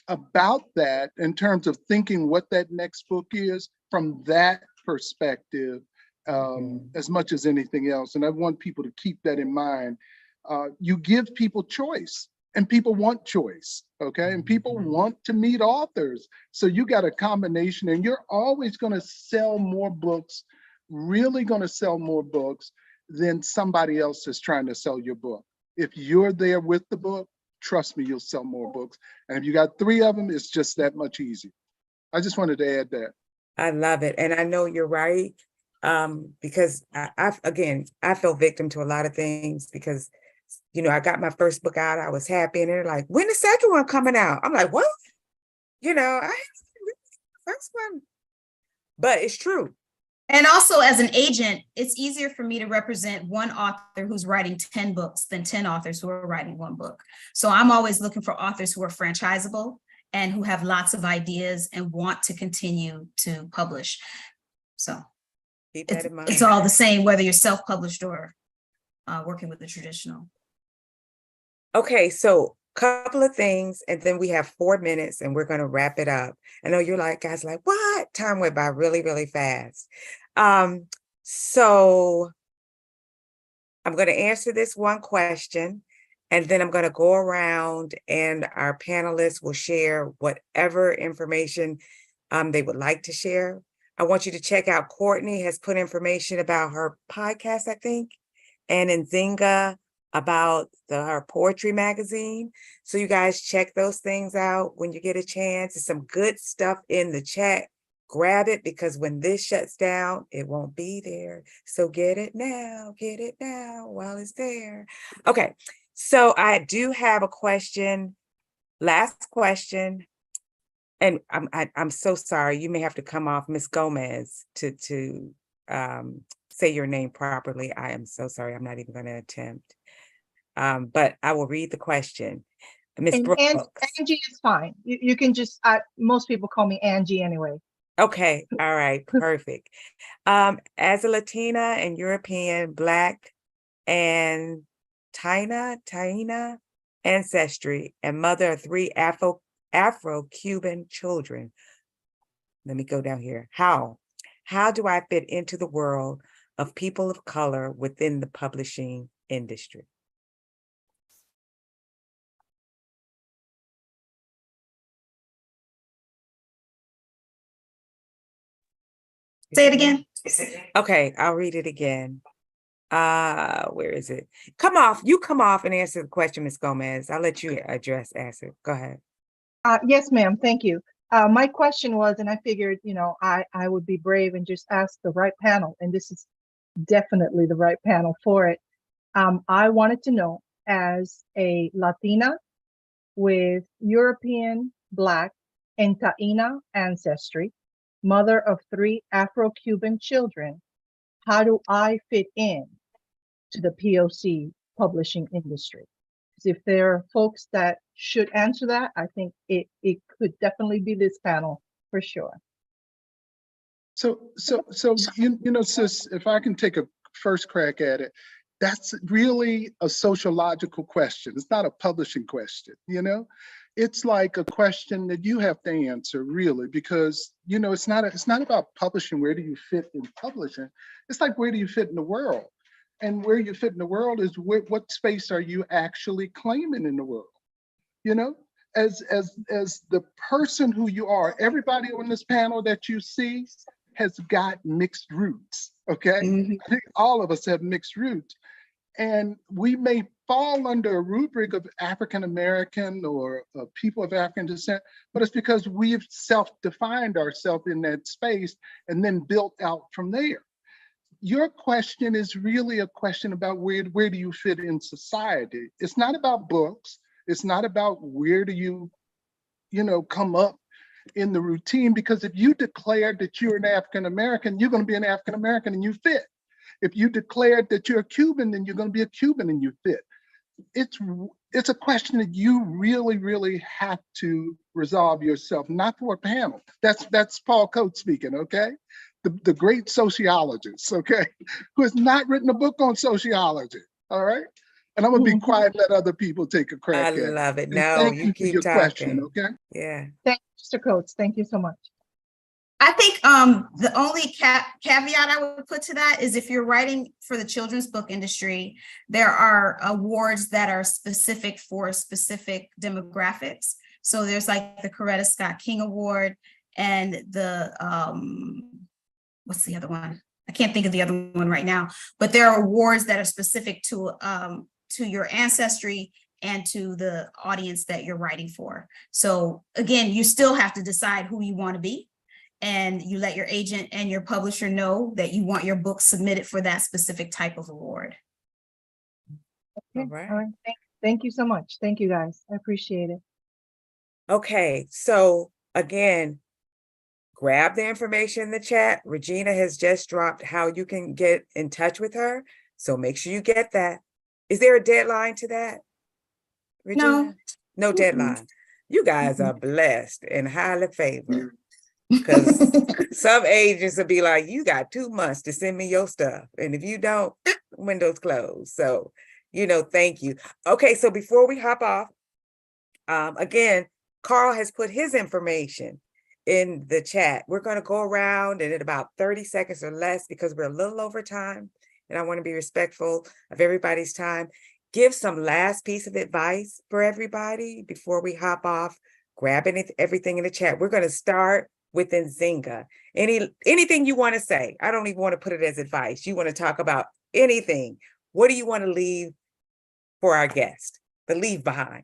S4: about that in terms of thinking what that next book is from that perspective, as much as anything else. And I want people to keep that in mind. You give people choice, and people want choice, okay? And people want to meet authors. So you got a combination, and you're always going to sell more books really going to sell more books than somebody else is trying to sell your book. If you're there with the book, trust me, you'll sell more books. And if you got 3 of them, it's just that much easier. I just wanted to add that.
S1: I love it. And I know you're right. Because I fell victim to a lot of things because, you know, I got my first book out, I was happy, and they're like, when the second one coming out? I'm like, what? You know, I the first one. But it's true.
S2: And also as an agent, it's easier for me to represent one author who's writing 10 books than 10 authors who are writing 1 book. So I'm always looking for authors who are franchisable and who have lots of ideas and want to continue to publish. So
S1: Keep that in mind.
S2: it's all the same, whether you're self-published or working with the traditional.
S1: Okay, so couple of things, and then we have 4 minutes and we're going to wrap it up. I know you're like, guys, like, what? Time went by really, really fast. So I'm going to answer this one question, and then I'm going to go around and our panelists will share whatever information they would like to share. I want you to check out, Courtney has put information about her podcast, I think, and Nzinga about her poetry magazine. So you guys check those things out when you get a chance. There's some good stuff in the chat. Grab it, because when this shuts down, it won't be there. So get it now while it's there. Okay, so I do have a question, last question. And I'm so sorry, you may have to come off, Ms. Gomez, to say your name properly. I am so sorry, I'm not even gonna attempt. But I will read the question. Ms. Brooks.
S7: Angie is fine. You can just, most people call me Angie anyway.
S1: Okay, all right, perfect. As a Latina and European, Black and Taína ancestry, and mother of 3 Afro-Cuban children. Let me go down here. How do I fit into the world of people of color within the publishing industry?
S2: Say it again.
S1: Okay, I'll read it again. Where is it? You come off and answer the question, Ms. Gomez. I'll let you answer. Go ahead.
S7: Yes, ma'am. Thank you. My question was, and I figured, you know, I would be brave and just ask the right panel, and this is definitely the right panel for it. I wanted to know, as a Latina with European, Black, and Taína ancestry, mother of 3 Afro-Cuban children, how do I fit in to the POC publishing industry? Because if there are folks that should answer that, I think it could definitely be this panel for sure.
S4: So you know, sis, if I can take a first crack at it, that's really a sociological question. It's not a publishing question, you know? It's like a question that you have to answer, really, because, you know, it's not about publishing. Where do you fit in publishing? It's like, where do you fit in the world? And where you fit in the world is what space are you actually claiming in the world? You know, as the person who you are, everybody on this panel that you see has got mixed roots, okay?
S1: Mhm.
S4: I think all of us have mixed roots. And we may fall under a rubric of African-American or people of African descent, but it's because we've self-defined ourselves in that space and then built out from there. Your question is really a question about where do you fit in society? It's not about books. It's not about where do you know, come up in the routine, because if you declare that you're an African-American, you're going to be an African-American and you fit. If you declared that you're a Cuban, then you're going to be a Cuban and you fit. It's a question that you really, really have to resolve yourself, not for a panel. That's Paul Coates speaking, okay? The great sociologist, okay? Who has not written a book on sociology, all right? And I'm gonna be quiet and let other people take a crack at it.
S1: I love it.
S4: And
S1: No,
S4: thank
S1: you
S4: you for
S1: keep
S4: your
S1: talking.
S4: question, okay?
S1: Yeah.
S7: Thank you, Mr. Coates. Thank you so much.
S2: I think the only caveat I would put to that is if you're writing for the children's book industry, there are awards that are specific for specific demographics. So there's like the Coretta Scott King Award and the, what's the other one? I can't think of the other one right now, but there are awards that are specific to your ancestry and to the audience that you're writing for. So again, you still have to decide who you want to be, and you let your agent and your publisher know that you want your book submitted for that specific type of award.
S1: All
S7: Okay,
S1: right.
S7: all right. Thank you so much. Thank you, guys. I appreciate it.
S1: Okay, so again, grab the information in the chat. Regina has just dropped how you can get in touch with her. So make sure you get that. Is there a deadline to that, Regina? No
S2: Mm-mm.
S1: deadline. You guys
S2: Mm-mm.
S1: are blessed and highly favored, because some agents will be like, you got 2 months to send me your stuff. And if you don't, window's closed. So, thank you. Okay, so before we hop off, again, Carl has put his information in the chat. We're going to go around and in about 30 seconds or less, because we're a little over time and I want to be respectful of everybody's time. Give some last piece of advice for everybody before we hop off. Grab everything in the chat. We're going to start with Nzinga. Anything you want to say? I don't even want to put it as advice. You want to talk about anything. What do you want to leave for our guest, the leave behind?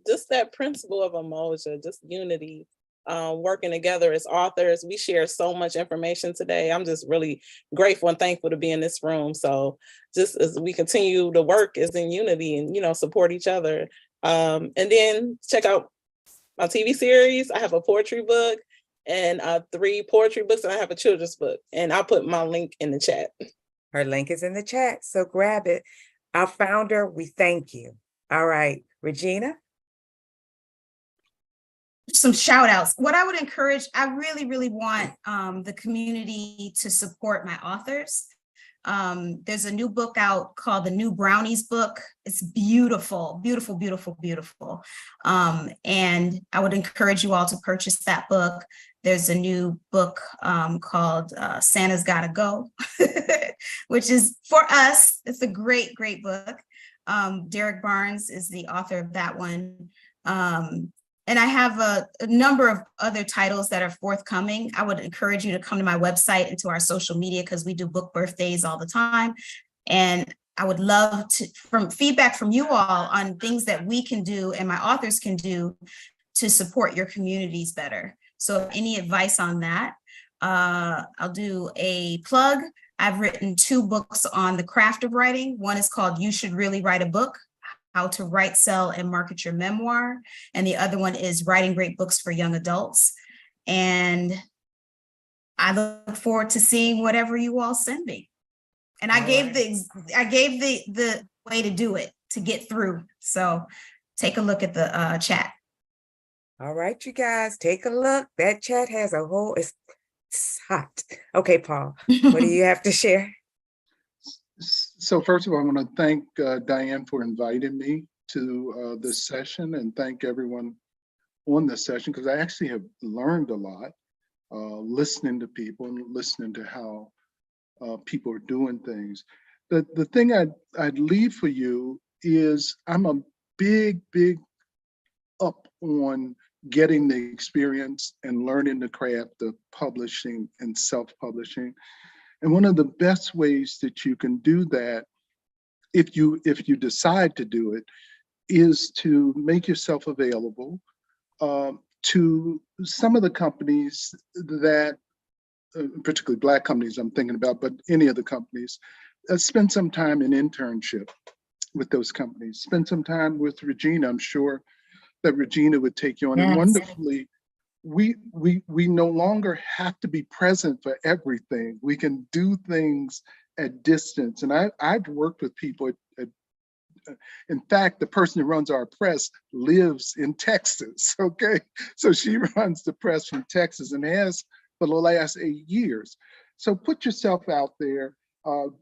S5: Just that principle of Umoja, just unity, working together as authors. We share so much information today. I'm just really grateful and thankful to be in this room. So just as we continue to work as in unity and, support each other. And then check out my TV series. I have a poetry book and 3 poetry books, and I have a children's book, and I'll put my link in the chat.
S1: Her link is in the chat, so grab it. Our founder, we thank you. All right, Regina?
S2: Some shout outs. What I would encourage, I really, really want the community to support my authors. There's a new book out called The New Brownies Book. It's beautiful, beautiful, beautiful, beautiful. And I would encourage you all to purchase that book. There's a new book called Santa's Gotta Go, which is for us. It's a great, great book. Derek Barnes is the author of that one. And I have a number of other titles that are forthcoming. I would encourage you to come to my website and to our social media, because we do book birthdays all the time. And I would love from feedback from you all on things that we can do and my authors can do to support your communities better. So any advice on that? I'll do a plug. I've written 2 books on the craft of writing. One is called You Should Really Write a Book: How to Write, Sell, and Market Your Memoir. And the other one is Writing Great Books for Young Adults. And I look forward to seeing whatever you all send me. And I gave the way to do it, to get through. So take a look at the chat.
S1: All right, you guys, take a look. That chat has a whole, it's hot. Okay, Paul, what do you have to share?
S4: So first of all, I want to thank Diane for inviting me to this session, and thank everyone on this session, because I actually have learned a lot listening to people and listening to how people are doing things. The thing I'd leave for you is I'm a big up on getting the experience and learning the craft of publishing and self-publishing. And one of the best ways that you can do that, if you decide to do it, is to make yourself available to some of the companies that, particularly Black companies I'm thinking about, but any of the companies, spend some time in internship with those companies. Spend some time with Regina. I'm sure that Regina would take you on.
S2: Yes.
S4: And wonderfully, we no longer have to be present for everything. We can do things at distance. And I've worked with people in fact, the person who runs our press lives in Texas, okay? So she runs the press from Texas and has for the last 8 years. So put yourself out there,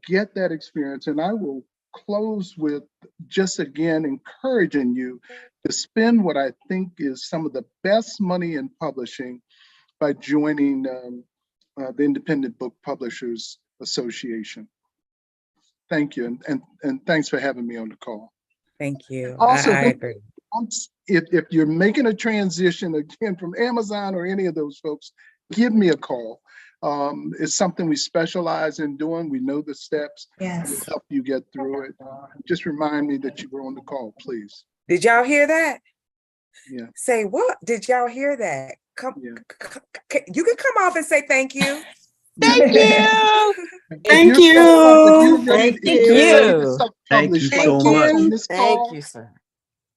S4: get that experience. And I will close with just again encouraging you to spend what I think is some of the best money in publishing by joining the Independent Book Publishers Association. Thank you, and thanks for having me on the call.
S1: Thank you.
S4: Also,
S1: I agree.
S4: If you're making a transition again from Amazon or any of those folks, give me a call. It's something we specialize in doing. We know the steps.
S2: Yes.
S4: We'll help you get through it. Just remind me that you were on the call, please.
S1: Did y'all hear that?
S4: Yeah.
S1: Say what? Did y'all hear that? Come,
S4: Yeah.
S1: you can come off and say thank you.
S3: Thank you.
S4: Thank
S10: you.
S4: Thank
S3: you.
S8: Thank you so much.
S10: Thank you, sir.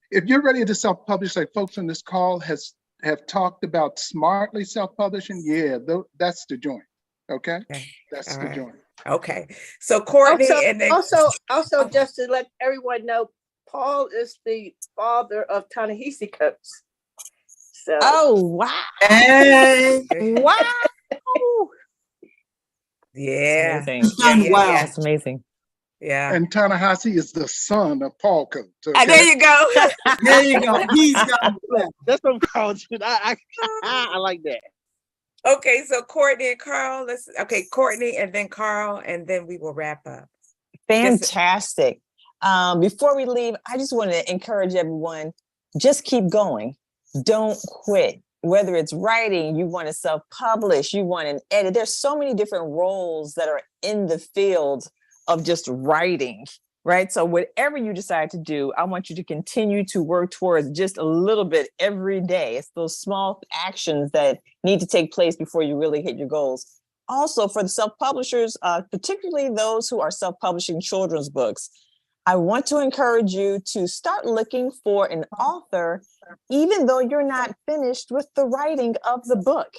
S4: If you're ready to self-publish, like folks on this call have talked about smartly self-publishing, yeah, that's the joint. Okay,
S1: Okay.
S4: that's
S1: All
S4: the
S1: right.
S4: joint.
S1: Okay. So Courtney and then
S10: Also, just to let everyone know, Paul is the father of Ta-Nehisi Coates. So,
S3: Oh, wow.
S10: hey,
S3: Wow.
S1: yeah.
S3: Amazing.
S10: wow.
S3: That's amazing.
S1: Yeah.
S4: And Ta-Nehisi is the son of Paul Coates.
S1: Ah, there you go.
S10: There you go. He's got
S11: That's what I'm calling it. I like that.
S1: Okay, so Courtney and Carl, Courtney and then Carl, and then we will wrap up.
S3: Fantastic. Before we leave, I just want to encourage everyone, just keep going. Don't quit. Whether it's writing, you want to self-publish, you want an edit. There's so many different roles that are in the field of just writing, right? So whatever you decide to do, I want you to continue to work towards just a little bit every day. It's those small actions that need to take place before you really hit your goals. Also, for the self-publishers, particularly those who are self-publishing children's books, I want to encourage you to start looking for an author, even though you're not finished with the writing of the book.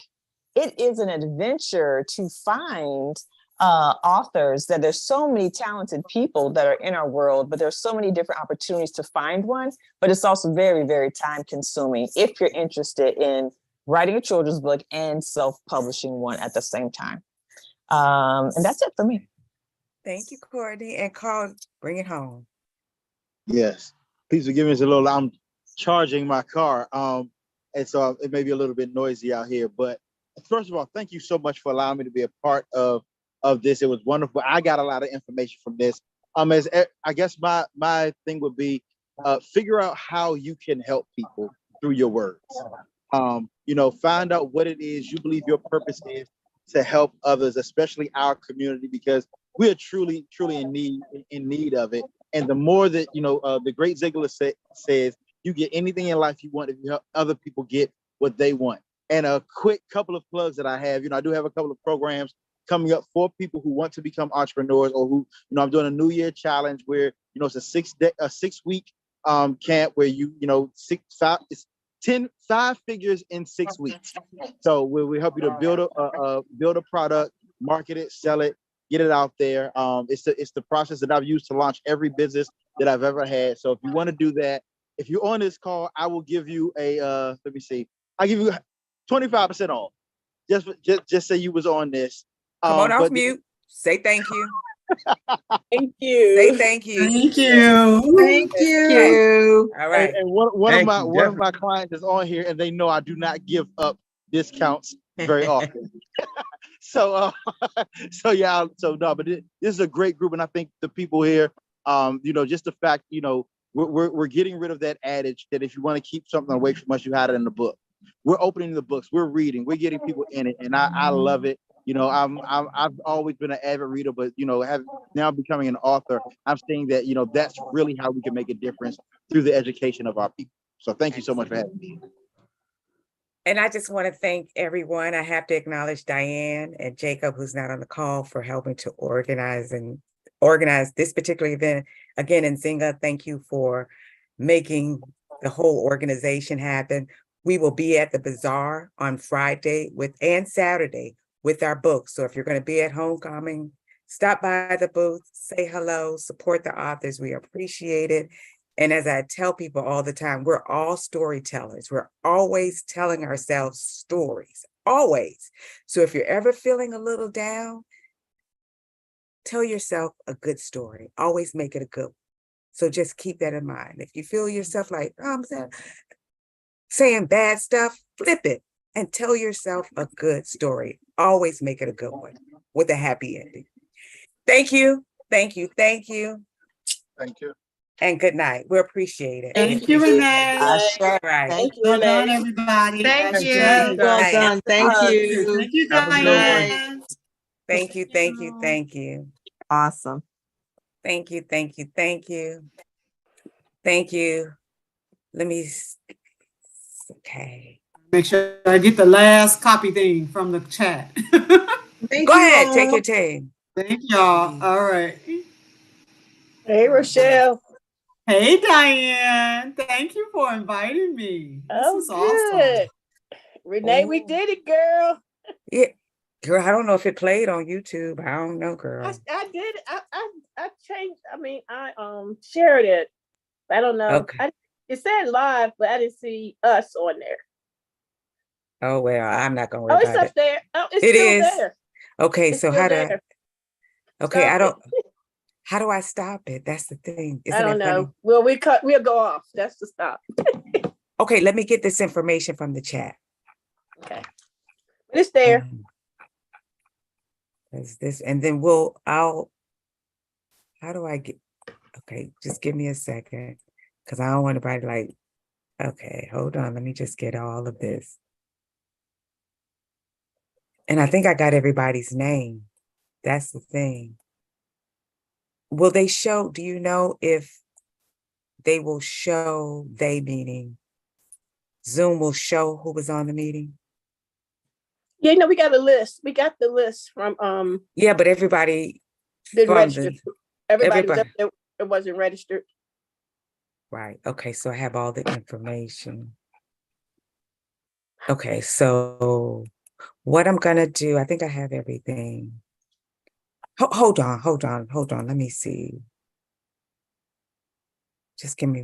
S3: It is an adventure to find authors. That there's so many talented people that are in our world, but there's so many different opportunities to find one. But it's also very, very time consuming if you're interested in writing a children's book and self-publishing one at the same time. And that's it for me.
S1: Thank you, Courtney. And Carl, bring it home.
S11: Yes. Please forgive me. It's a little, I'm charging my car. And so it may be a little bit noisy out here. But first of all, thank you so much for allowing me to be a part of this. It was wonderful. I got a lot of information from this. As I guess my thing would be figure out how you can help people through your words. Find out what it is you believe your purpose is to help others, especially our community, because we are truly in need of it. And the more that the great Ziegler says, you get anything in life you want if you help other people get what they want. And a quick couple of plugs that I have, I do have a couple of programs coming up for people who want to become entrepreneurs, or who, I'm doing a New Year challenge where, it's a 6-week camp where it's 5 figures in 6 weeks. So we help you to build a product, market it, sell it, get it out there. It's the process that I've used to launch every business that I've ever had. So if you want to do that, if you're on this call, I will give you I'll give you 25% off. Just say you was on this.
S1: Come on off mute. Say thank you.
S5: Thank you.
S1: Say thank you.
S10: Thank you. Thank you.
S1: All right.
S11: And one
S8: Thank
S11: of
S8: you,
S11: my clients is on here, and they know I do not give up discounts very often. But this is a great group, and I think the people here, just the fact, we're getting rid of that adage that if you want to keep something away from us, you had it in the book. We're opening the books, we're reading, we're getting people in it, and I love it. I've always been an avid reader, but now becoming an author, I'm seeing that that's really how we can make a difference through the education of our people. So thank you so much for having me.
S1: And I just want to thank everyone. I have to acknowledge Diane and Jacob, who's not on the call, for helping to organize this particular event. Again, Nzinga, thank you for making the whole organization happen. We will be at the bazaar on Friday and Saturday with our books. So if you're going to be at homecoming, stop by the booth, say hello, support the authors. We appreciate it. And as I tell people all the time, we're all storytellers. We're always telling ourselves stories, always. So if you're ever feeling a little down, tell yourself a good story. Always make it a good one. So just keep that in mind. If you feel yourself like, I'm saying bad stuff, flip it and tell yourself a good story. Always make it a good one with a happy ending. Thank you. Thank you. Thank you.
S4: Thank you.
S1: and good night. We appreciate it. We
S12: Thank you,
S1: appreciate it.
S12: Renee.
S1: Right.
S5: Thank you,
S12: Well done,
S5: Renee.
S12: everybody.
S2: Thank
S12: As
S2: you.
S12: Jay
S1: Well
S12: said,
S1: done.
S9: Thank you.
S12: Thank you,
S8: Have a good one.
S12: Diane.
S1: Thank you, thank you, thank you.
S9: Awesome.
S1: Thank you, thank you, thank you. Thank you. Let me, okay.
S12: Make sure I get the last copy thing from the chat.
S1: Go ahead, take your time.
S12: Thank y'all. All right.
S10: Hey, Rochelle.
S12: Hey, Diane. Thank you for inviting me. This
S10: Oh,
S12: is awesome.
S10: good. Renee, we
S1: Oh.
S10: did it, girl.
S1: Yeah, girl, I don't know if it played on YouTube. I don't know, girl.
S10: I did it. I changed. I mean, I shared it. I don't know.
S1: Okay.
S10: It said live, but I didn't see us on there.
S1: Oh, well, I'm not gonna
S10: Oh,
S1: worry
S10: it's
S1: about
S10: up
S1: it.
S10: there. Oh, it's
S1: It
S10: still
S1: is.
S10: there.
S1: Okay,
S10: It's
S1: so
S10: still
S1: how
S10: there.
S1: okay,
S10: Stop
S1: I don't,
S10: it.
S1: how do I stop it? That's the thing.
S10: I
S1: Isn't
S10: don't
S1: that
S10: know.
S1: funny?
S10: Well, we'll go off. That's the stop.
S1: Okay, let me get this information from the chat.
S10: Okay. It's there.
S1: Is this, and then how do I get, okay, just give me a second. Cause I don't want anybody like, okay, hold on, let me just get all of this. And I think I got everybody's name. That's the thing. Will they show, do you know if they will show, they meaning Zoom will show who was on the meeting?
S10: Yeah, we got a list. We got the list from
S1: Yeah, but everybody
S10: didn't
S1: from
S10: register. Everybody was up
S1: everybody.
S10: there. It wasn't registered.
S1: Right, okay, so I have all the information. Okay, so what I'm gonna do, I think I have everything. Hold on, let me see. Just give me